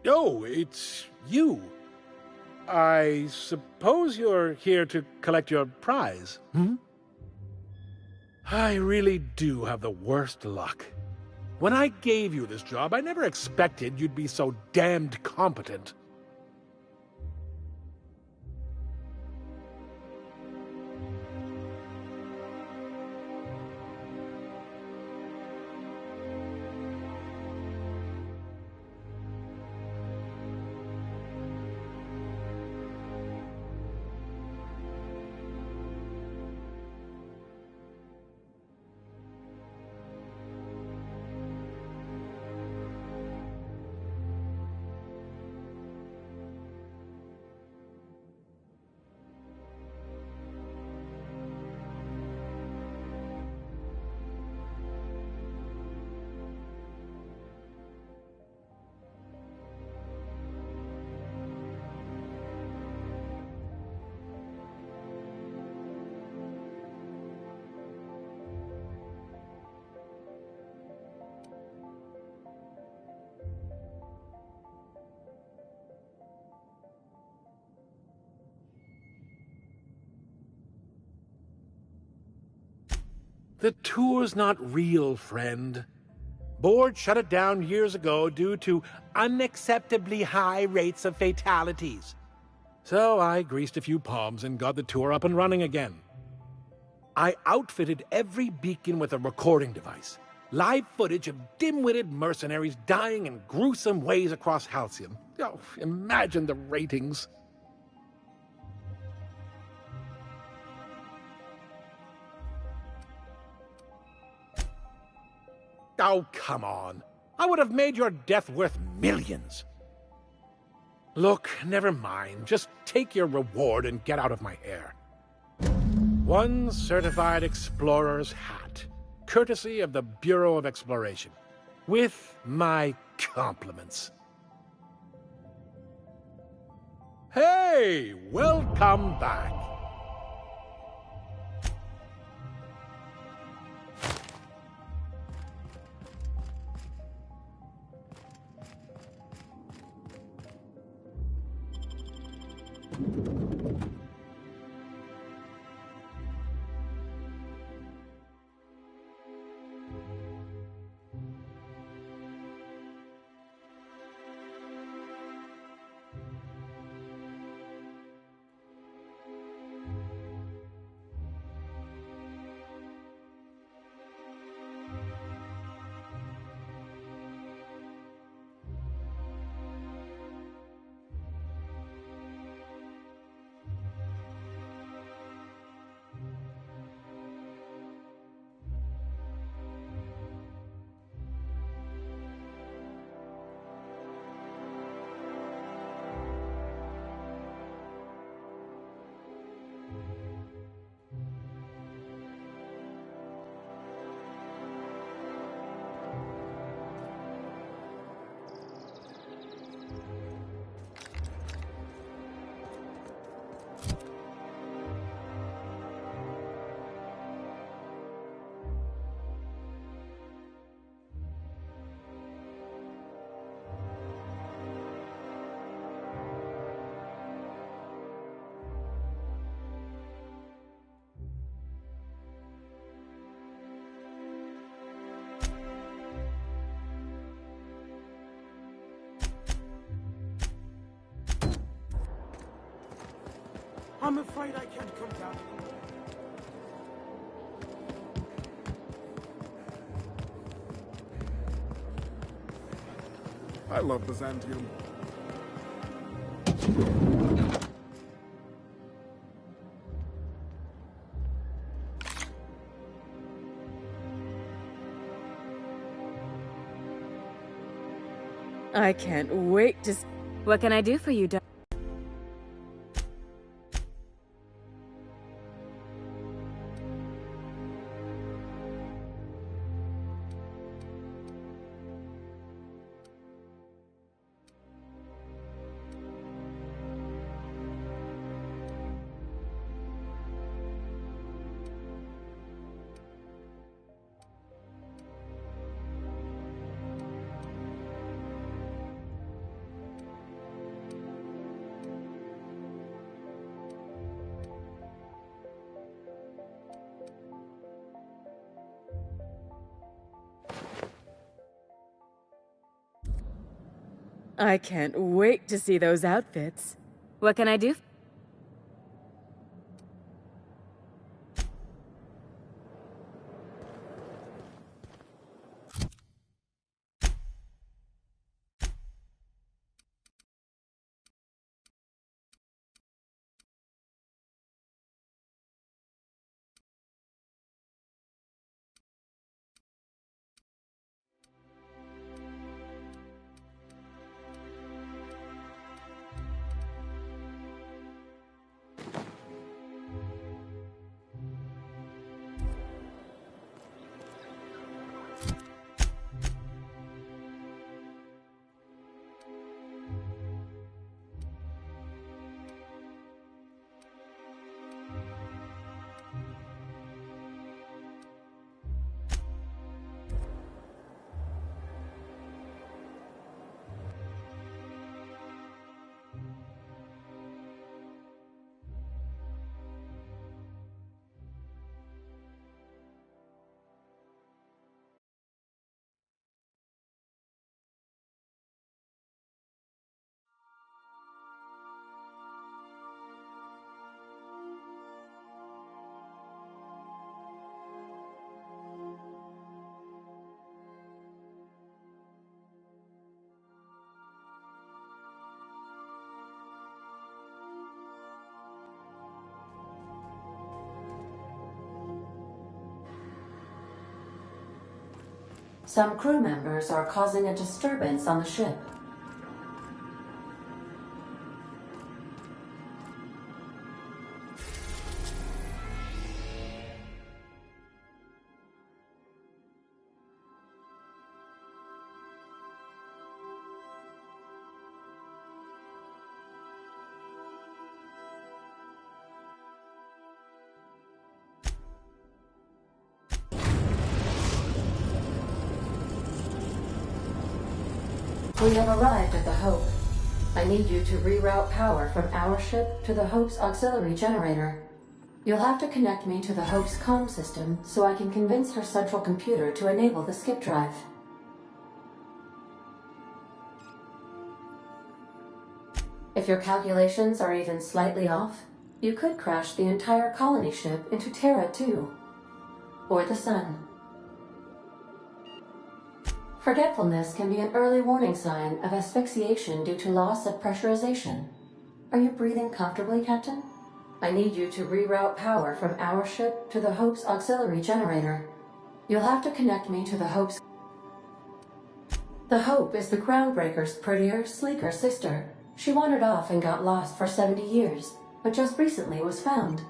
Oh, it's you. I suppose you're here to collect your prize, hmm? I really do have the worst luck. When I gave you this job, I never expected you'd be so damned competent. The tour's not real, friend. Board shut it down years ago due to unacceptably high rates of fatalities. So I greased a few palms and got the tour up and running again. I outfitted every beacon with a recording device. Live footage of dim-witted mercenaries dying in gruesome ways across Halcyon. Oh, imagine the ratings. Oh, come on. I would have made your death worth millions. Look, never mind. Just take your reward and get out of my hair. One certified explorer's hat, courtesy of the Bureau of Exploration, with my compliments. Hey, welcome back. I'm afraid I can't come down. I love Byzantium. I can't wait to... What can I do for you, Doc? I can't wait to see those outfits. What can I do? Some crew members are causing a disturbance on the ship. We have arrived at the Hope. I need you to reroute power from our ship to the Hope's auxiliary generator. You'll have to connect me to the Hope's comm system so I can convince her central computer to enable the skip drive. If your calculations are even slightly off, you could crash the entire colony ship into Terra 2, or the Sun. Forgetfulness can be an early warning sign of asphyxiation due to loss of pressurization. Are you breathing comfortably, Captain? I need you to reroute power from our ship to the Hope's auxiliary generator. You'll have to connect me to the Hope's... The Hope is the Groundbreaker's prettier, sleeker sister. She wandered off and got lost for 70 years, but just recently was found.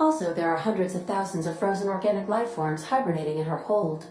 Also, there are hundreds of thousands of frozen organic life forms hibernating in her hold.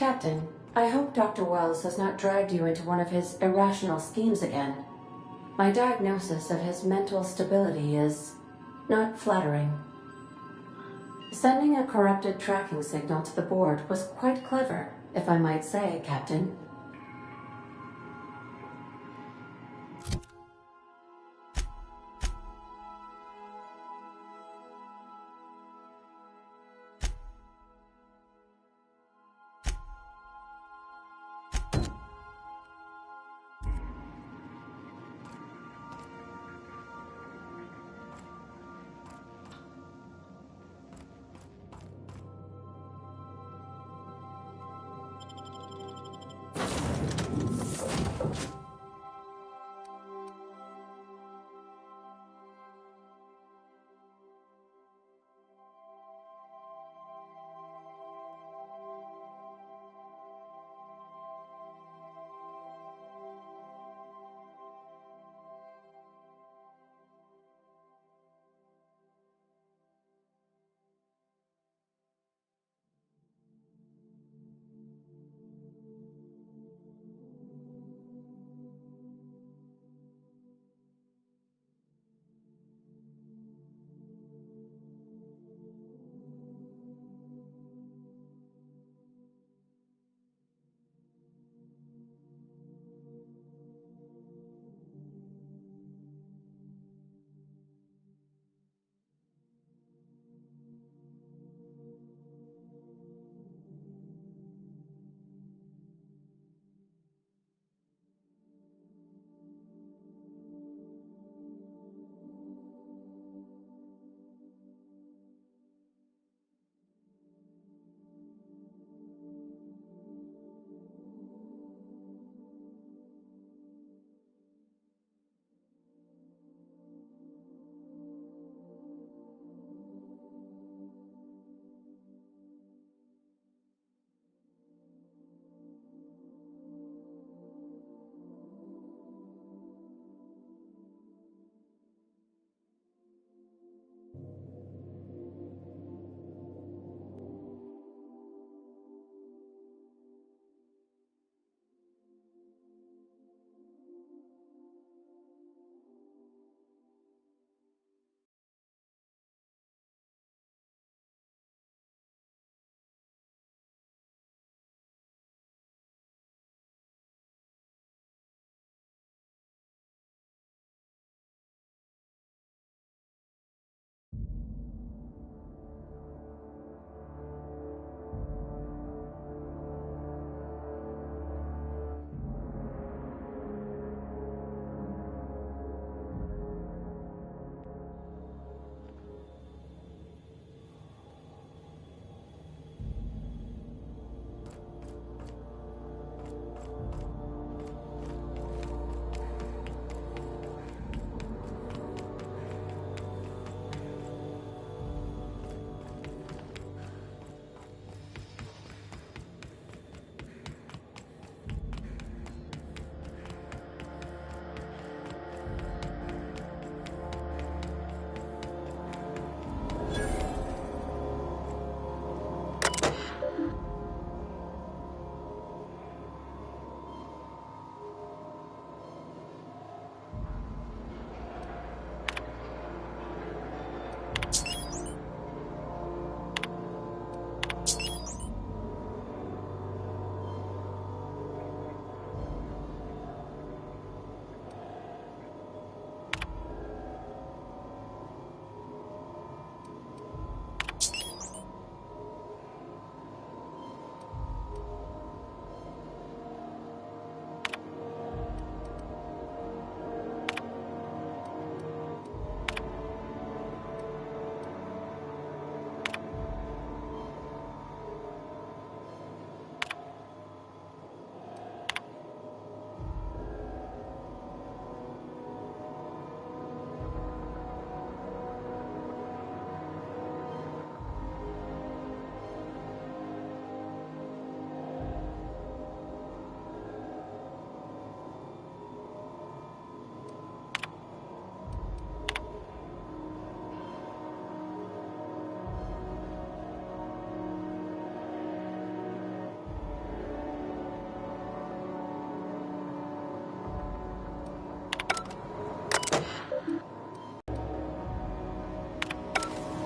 Captain, I hope Dr. Wells has not dragged you into one of his irrational schemes again. My diagnosis of his mental stability is not flattering. Sending a corrupted tracking signal to the board was quite clever, if I might say, Captain.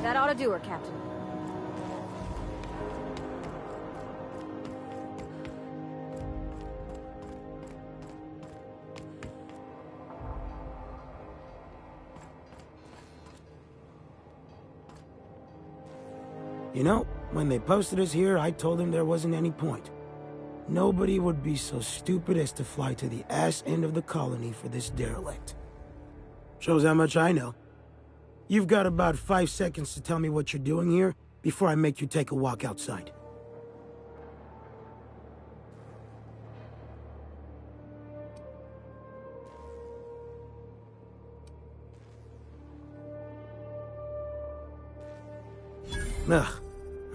That ought to do her, Captain. You know, when they posted us here, I told them there wasn't any point. Nobody would be so stupid as to fly to the ass end of the colony for this derelict. Shows how much I know. You've got about 5 seconds to tell me what you're doing here before I make you take a walk outside. Ugh,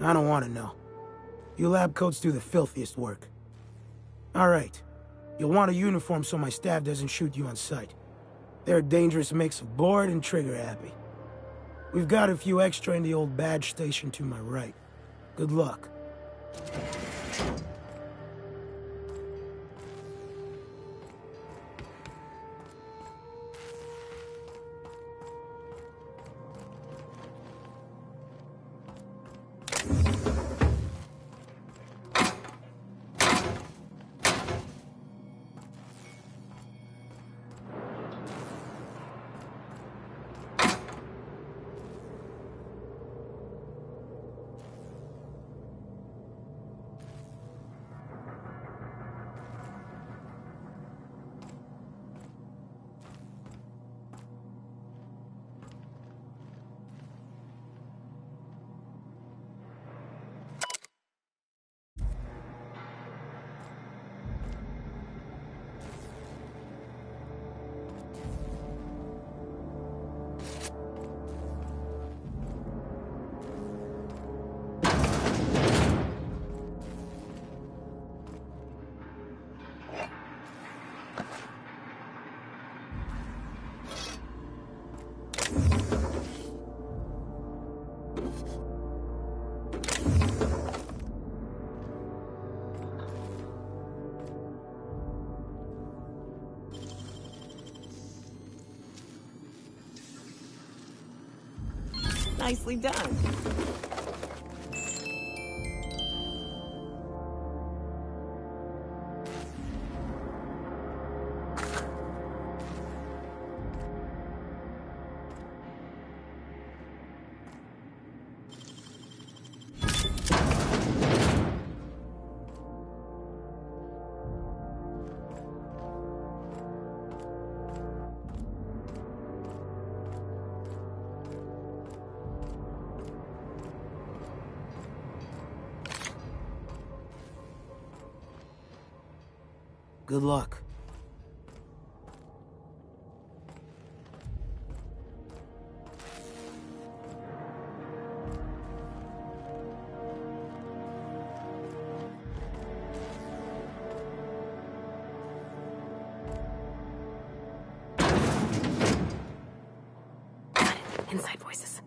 I don't want to know. You lab coats do the filthiest work. Alright, you'll want a uniform so my staff doesn't shoot you on sight. They're a dangerous mix of bored and trigger-happy. We've got a few extra in the old badge station to my right. Good luck. Nicely done. Good luck. Inside voices.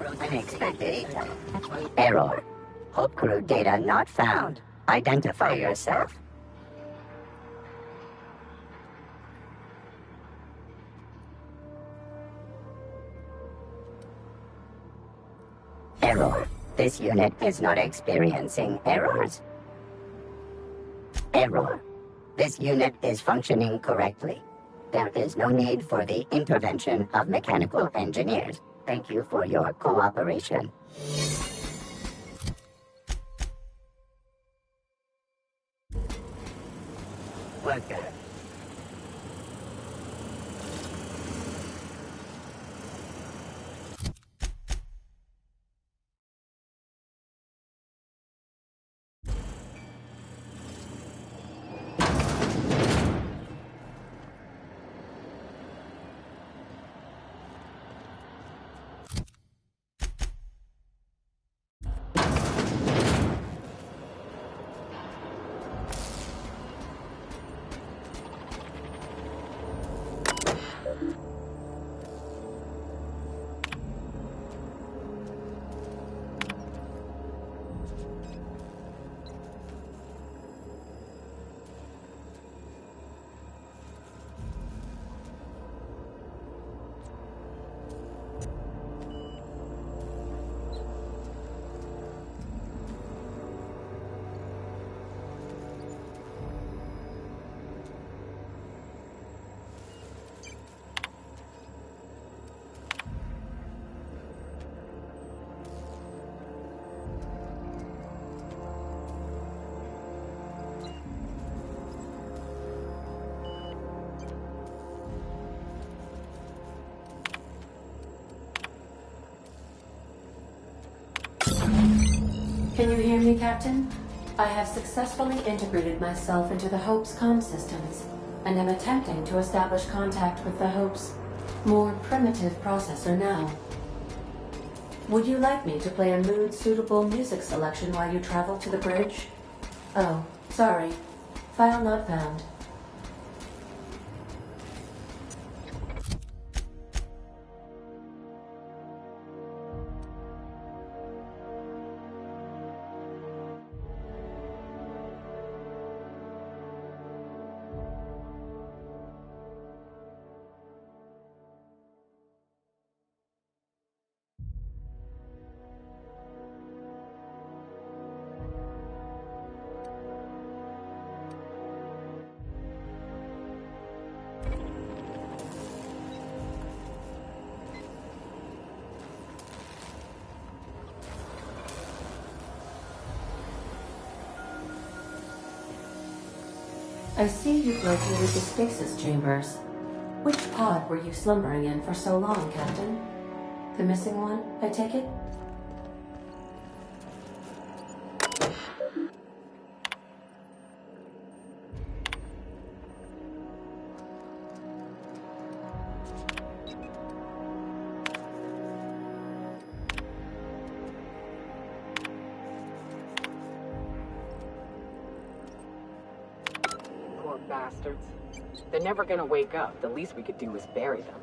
Unexpected. Error. Hope crew data not found. Identify yourself. Error. This unit is not experiencing errors. Error. This unit is functioning correctly. There is no need for the intervention of mechanical engineers. Thank you for your cooperation. Worker. Can you hear me, Captain? I have successfully integrated myself into the Hope's comm systems, and am attempting to establish contact with the Hope's more primitive processor now. Would you like me to play a mood-suitable music selection while you travel to the bridge? Oh, sorry. File not found. I see you've located the stasis chambers. Which pod were you slumbering in for so long, Captain? The missing one, I take it? Bastards. They're never gonna wake up. The least we could do is bury them.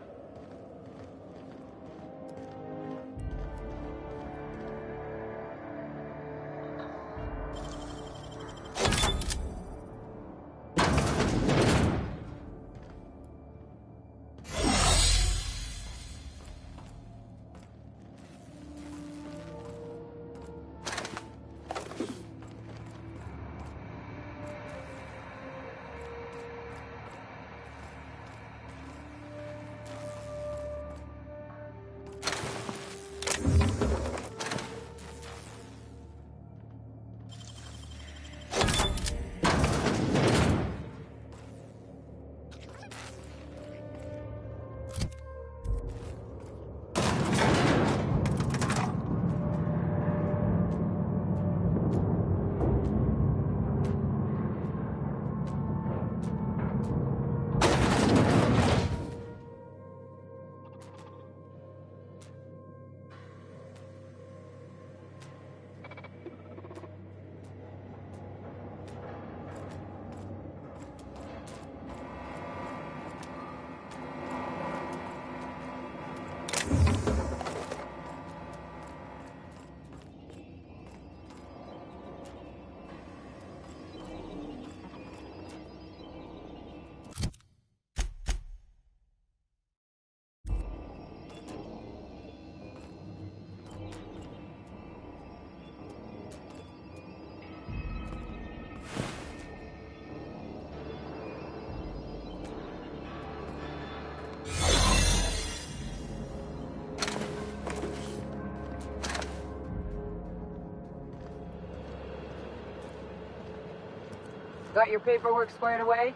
got your paperwork squared away?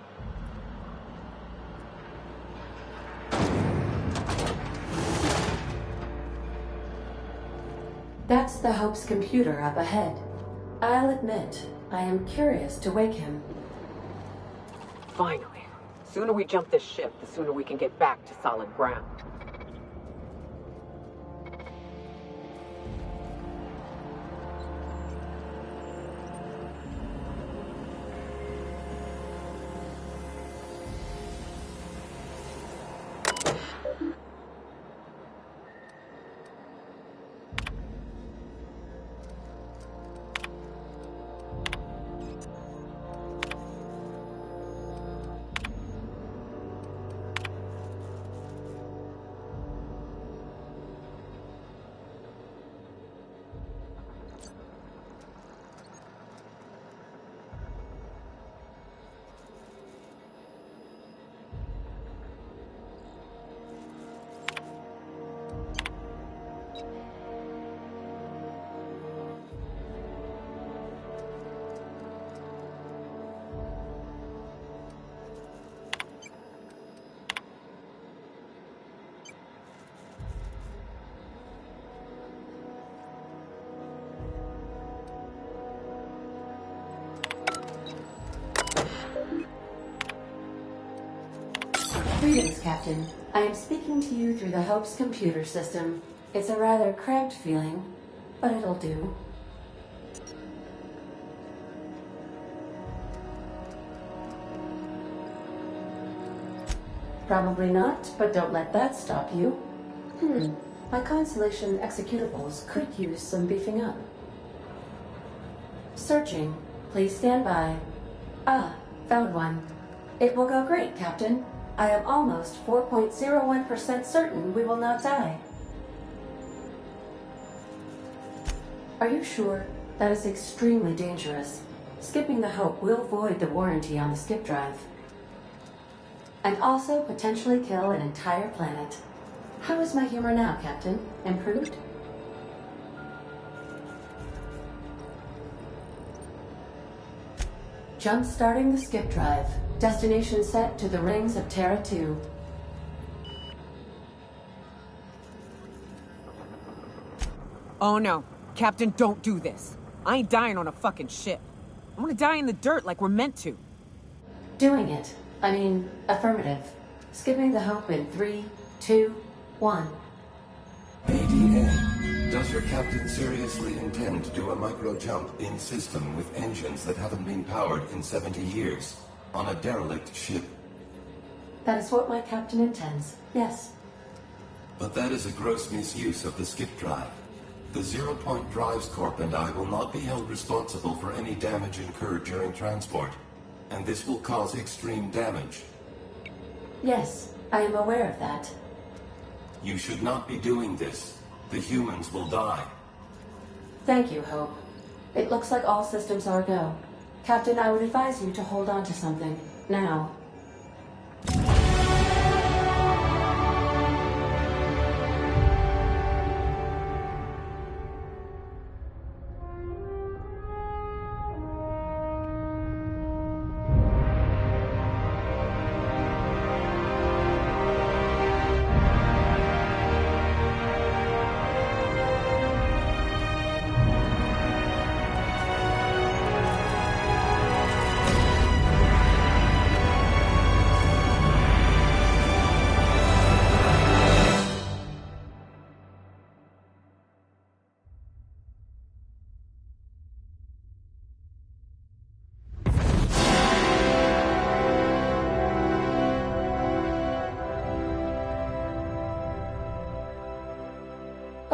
That's the Hope's computer up ahead. I'll admit, I am curious to wake him. Finally. The sooner we jump this ship, the sooner we can get back to solid ground. Greetings, Captain. I am speaking to you through the Hope's computer system. It's a rather cramped feeling, but it'll do. Probably not, but don't let that stop you. My Constellation executables could use some beefing up. Searching. Please stand by. Ah, found one. It will go great, Captain. I am almost 4.01% certain we will not die. Are you sure? That is extremely dangerous. Skipping the Hope will void the warranty on the skip drive. And also potentially kill an entire planet. How is my humor now, Captain? Improved? Jump-starting the skip drive. Destination set to the rings of Terra 2. Oh no. Captain, don't do this. I ain't dying on a fucking ship. I want to die in the dirt like we're meant to. Doing it. I mean, affirmative. Skipping the Hope in 3, 2, 1. ADA, does your captain seriously intend to do a micro-jump in system with engines that haven't been powered in 70 years? On a derelict ship? That is what my captain intends, yes. But that is a gross misuse of the skip drive. The Zero Point Drives Corp and I will not be held responsible for any damage incurred during transport, and this will cause extreme damage. Yes, I am aware of that. You should not be doing this. The humans will die. Thank you, Hope. It looks like all systems are go. Captain, I would advise you to hold on to something. Now.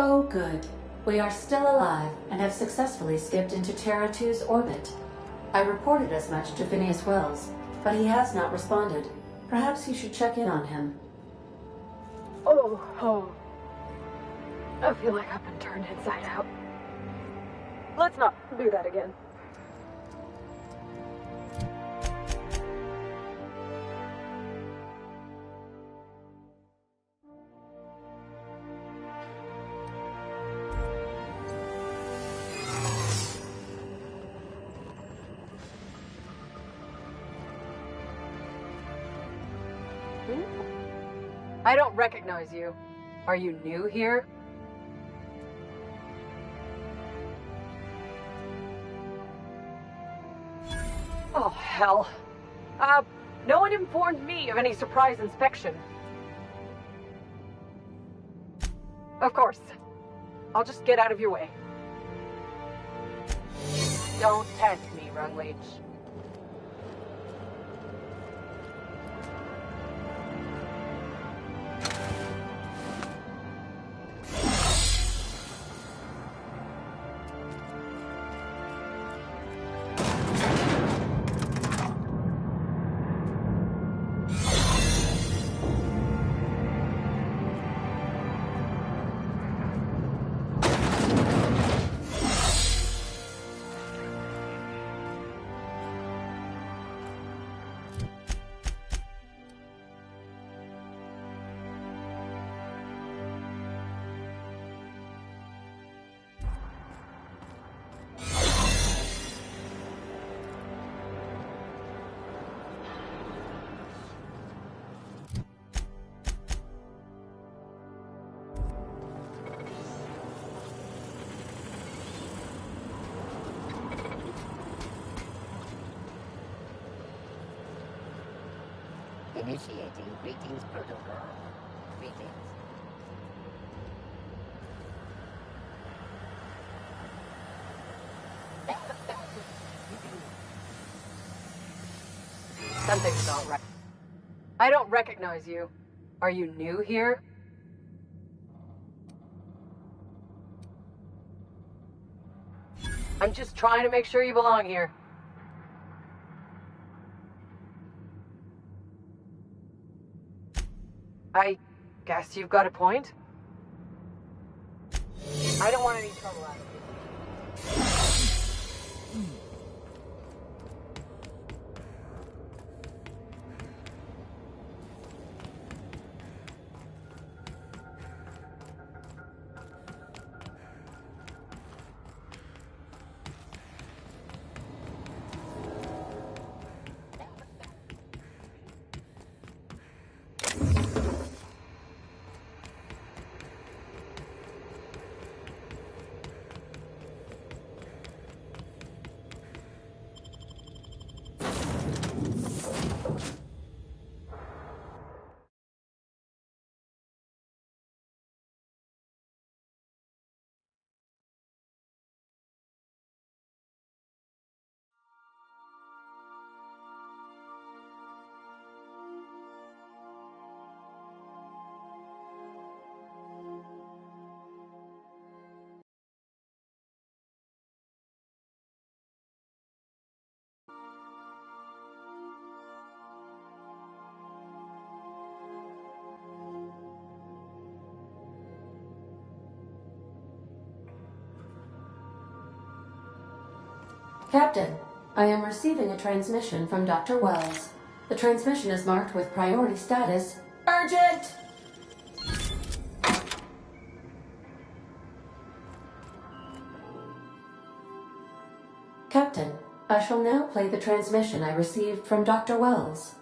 Oh, good. We are still alive and have successfully skipped into Terra 2's orbit. I reported as much to Phineas Wells, but he has not responded. Perhaps you should check in on him. Oh. I feel like I've been turned inside out. Let's not do that again. I don't recognize you. Are you new here? Oh, hell. No one informed me of any surprise inspection. Of course. I'll just get out of your way. Don't test me, Rungleach. Initiating greetings protocol. Greetings. Something's not right. I don't recognize you. Are you new here? I'm just trying to make sure you belong here. I guess you've got a point. I don't want any trouble out of you. Captain, I am receiving a transmission from Dr. Wells. The transmission is marked with priority status. Urgent! Captain, I shall now play the transmission I received from Dr. Wells.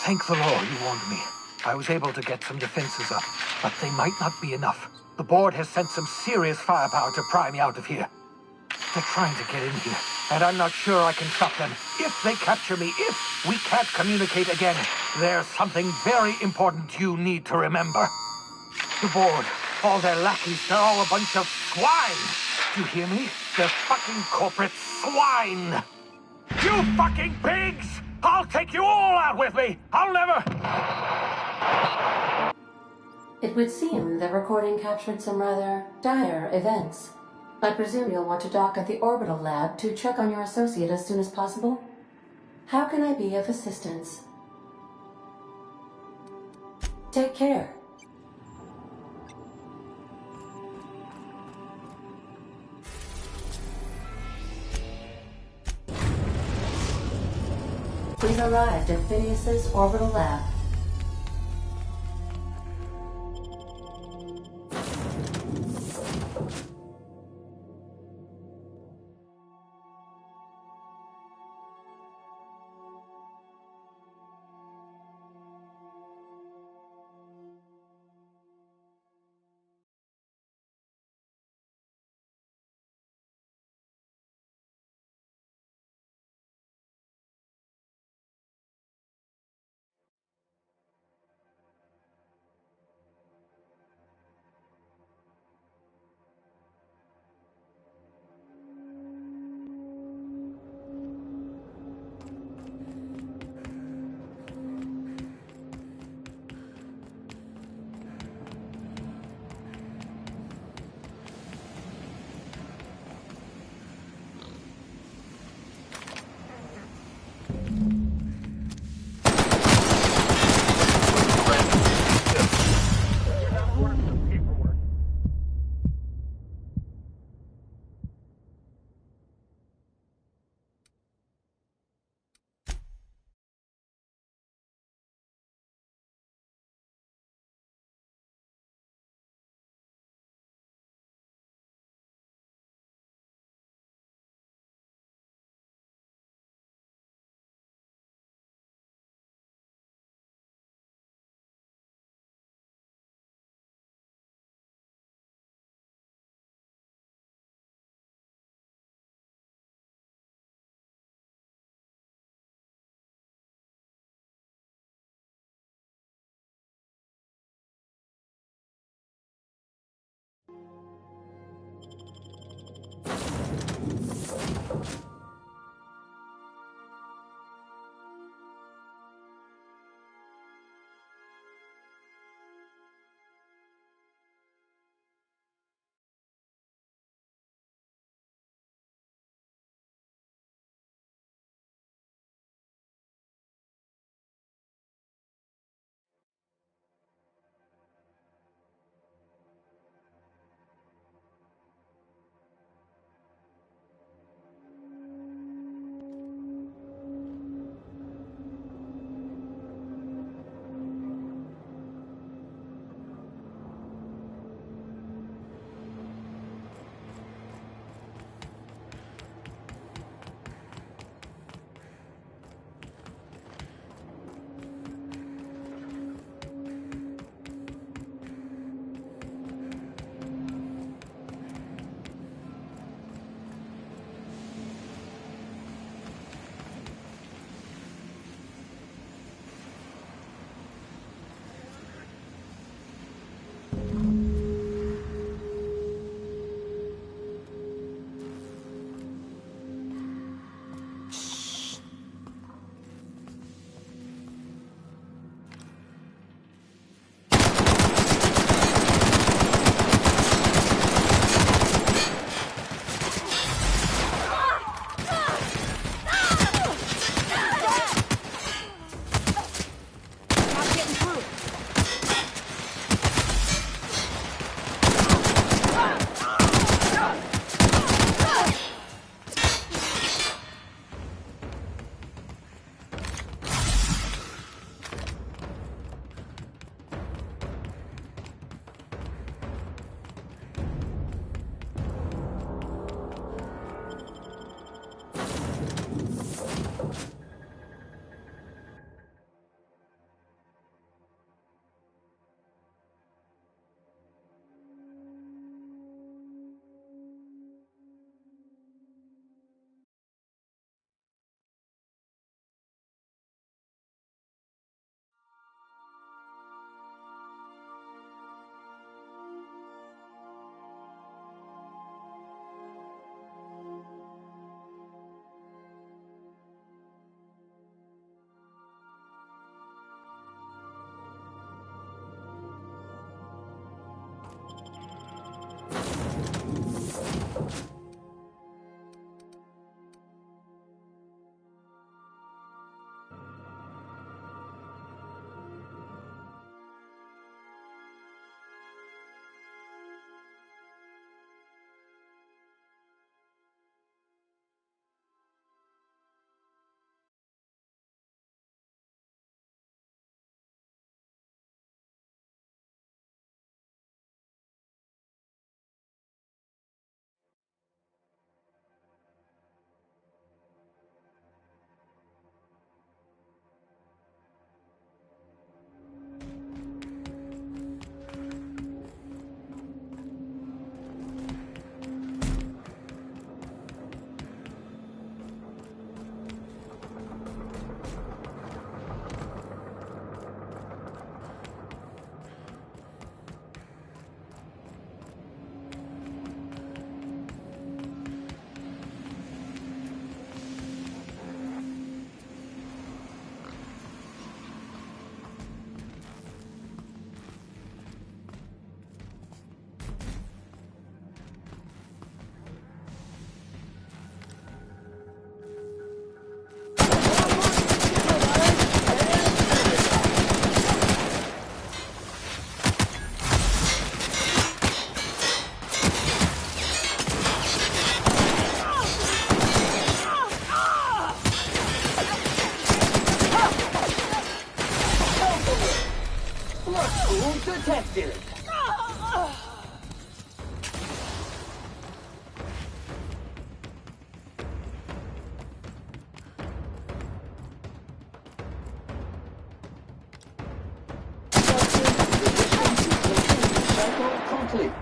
Thank the Lord you warned me. I was able to get some defenses up, but they might not be enough. The board has sent some serious firepower to pry me out of here. They're trying to get in here, and I'm not sure I can stop them. If they capture me, if we can't communicate again, there's something very important you need to remember. The board, all their lackeys, they're all a bunch of swine. Do you hear me? They're fucking corporate swine. You fucking pigs! I'll take you all out with me! I'll never... It would seem the recording captured some rather dire events. I presume you'll want to dock at the orbital lab to check on your associate as soon as possible? How can I be of assistance? Take care. We've arrived at Phineas's orbital lab. did. Cycle complete.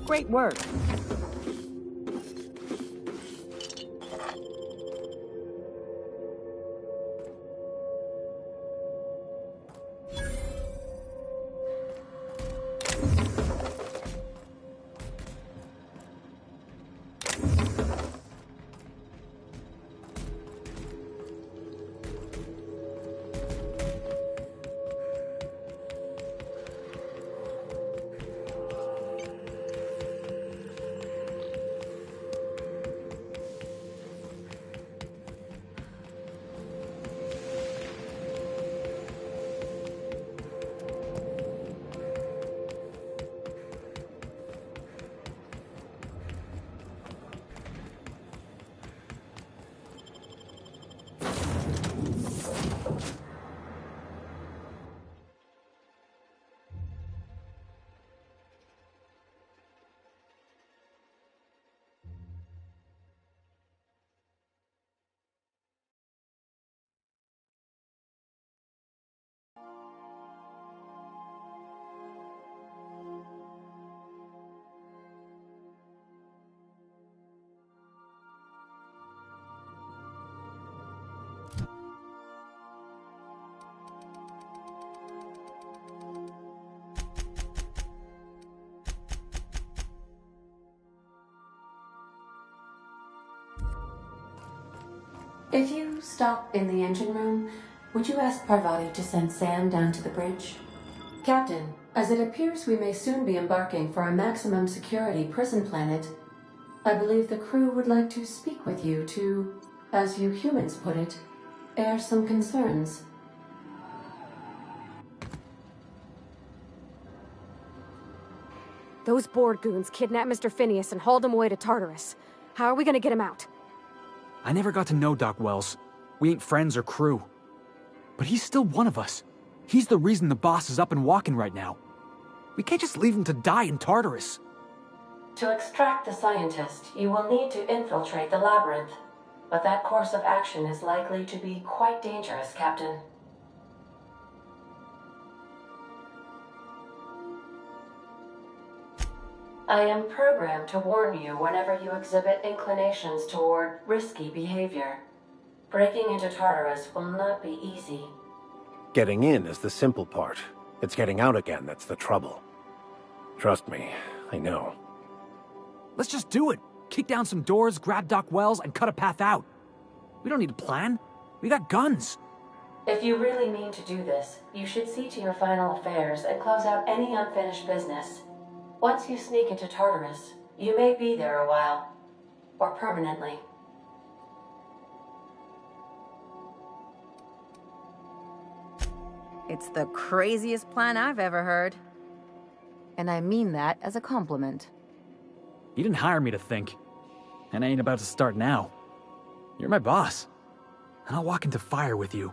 Great work. If you stop in the engine room, would you ask Parvati to send Sam down to the bridge? Captain, as it appears we may soon be embarking for a maximum security prison planet, I believe the crew would like to speak with you to, as you humans put it, air some concerns. Those board goons kidnapped Mr. Phineas and hauled him away to Tartarus. How are we gonna get him out? I never got to know Doc Wells. We ain't friends or crew. But he's still one of us. He's the reason the boss is up and walking right now. We can't just leave him to die in Tartarus. To extract the scientist, you will need to infiltrate the labyrinth. But that course of action is likely to be quite dangerous, Captain. I am programmed to warn you whenever you exhibit inclinations toward risky behavior. Breaking into Tartarus will not be easy. Getting in is the simple part. It's getting out again that's the trouble. Trust me, I know. Let's just do it. Kick down some doors, grab Doc Wells, and cut a path out. We don't need a plan. We got guns. If you really mean to do this, you should see to your final affairs and close out any unfinished business. Once you sneak into Tartarus, you may be there a while. Or permanently. It's the craziest plan I've ever heard. And I mean that as a compliment. You didn't hire me to think. And I ain't about to start now. You're my boss. And I'll walk into fire with you.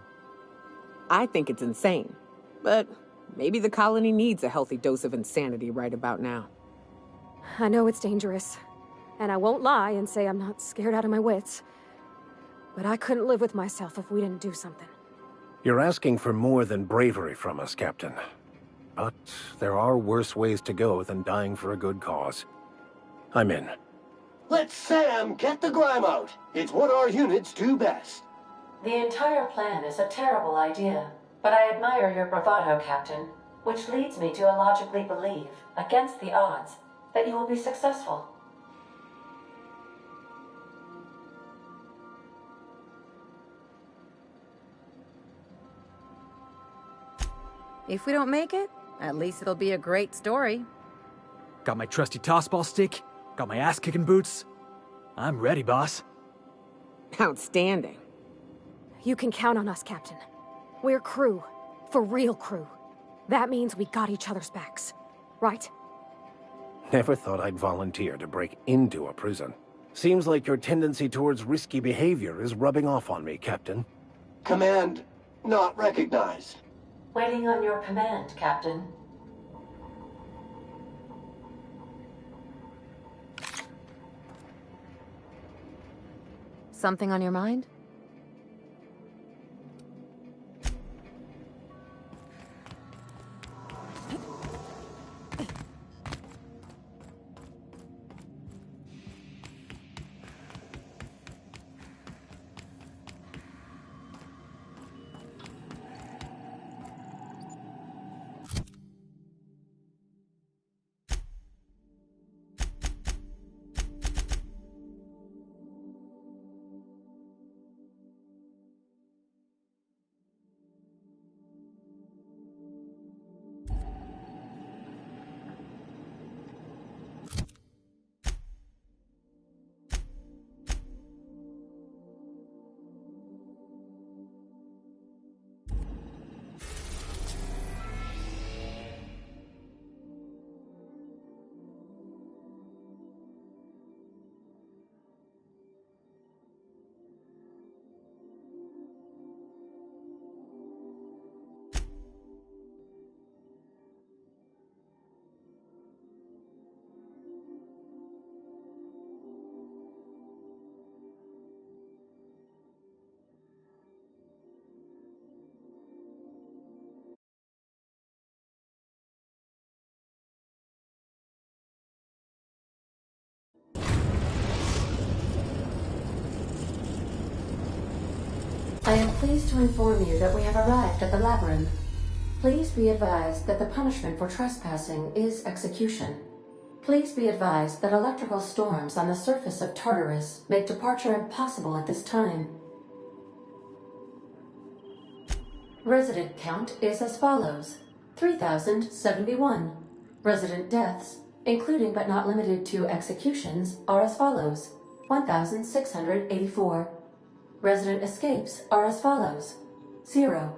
I think it's insane. But maybe the colony needs a healthy dose of insanity right about now. I know it's dangerous. And I won't lie and say I'm not scared out of my wits. But I couldn't live with myself if we didn't do something. You're asking for more than bravery from us, Captain. But there are worse ways to go than dying for a good cause. I'm in. Let Sam get the grime out. It's what our units do best. The entire plan is a terrible idea, but I admire your bravado, Captain, which leads me to illogically believe, against the odds, that you will be successful. If we don't make it, at least it'll be a great story. Got my trusty tossball stick, got my ass-kicking boots. I'm ready, boss. Outstanding. You can count on us, Captain. We're crew. For real crew. That means we got each other's backs. Right? Never thought I'd volunteer to break into a prison. Seems like your tendency towards risky behavior is rubbing off on me, Captain. Command not recognized. Waiting on your command, Captain. Something on your mind? I am pleased to inform you that we have arrived at the labyrinth. Please be advised that the punishment for trespassing is execution. Please be advised that electrical storms on the surface of Tartarus make departure impossible at this time. Resident count is as follows: 3,071. Resident deaths, including but not limited to executions, are as follows: 1,684. Resident escapes are as follows: 0.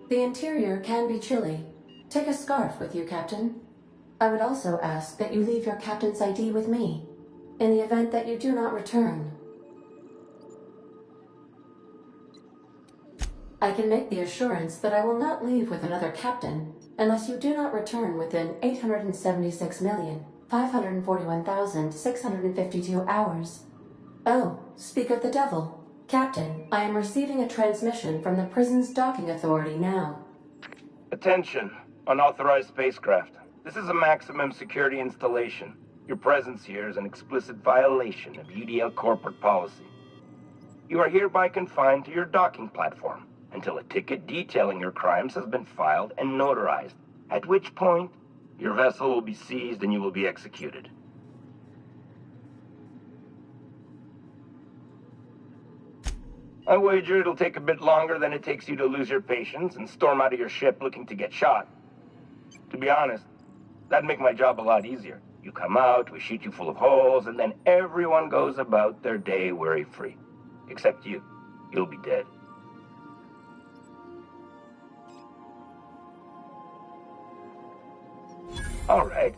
The interior can be chilly. Take a scarf with you, Captain. I would also ask that you leave your captain's ID with me, in the event that you do not return. I can make the assurance that I will not leave with another captain unless you do not return within 876,541,652 hours. Oh, speak of the devil. Captain, I am receiving a transmission from the prison's docking authority now. Attention, unauthorized spacecraft. This is a maximum security installation. Your presence here is an explicit violation of UDL corporate policy. You are hereby confined to your docking platform until a ticket detailing your crimes has been filed and notarized, at which point your vessel will be seized and you will be executed. I wager it'll take a bit longer than it takes you to lose your patience and storm out of your ship looking to get shot. To be honest, that'd make my job a lot easier. You come out, we shoot you full of holes, and then everyone goes about their day worry-free. Except you. You'll be dead. All right.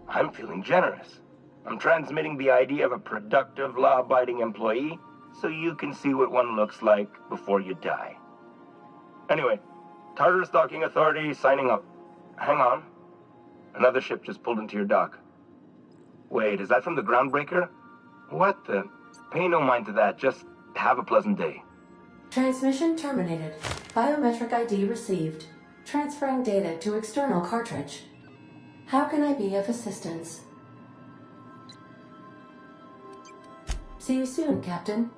I'm feeling generous. I'm transmitting the idea of a productive, law-abiding employee so you can see what one looks like before you die. Anyway, Tartarus Docking Authority signing up. Hang on. Another ship just pulled into your dock. Wait, is that from the Groundbreaker? What the? Pay no mind to that. Just have a pleasant day. Transmission terminated. Biometric ID received. Transferring data to external cartridge. How can I be of assistance? See you soon, Captain.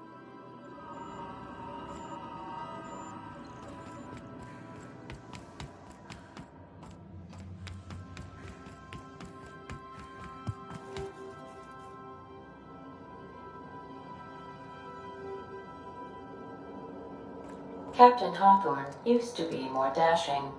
Captain Hawthorne used to be more dashing.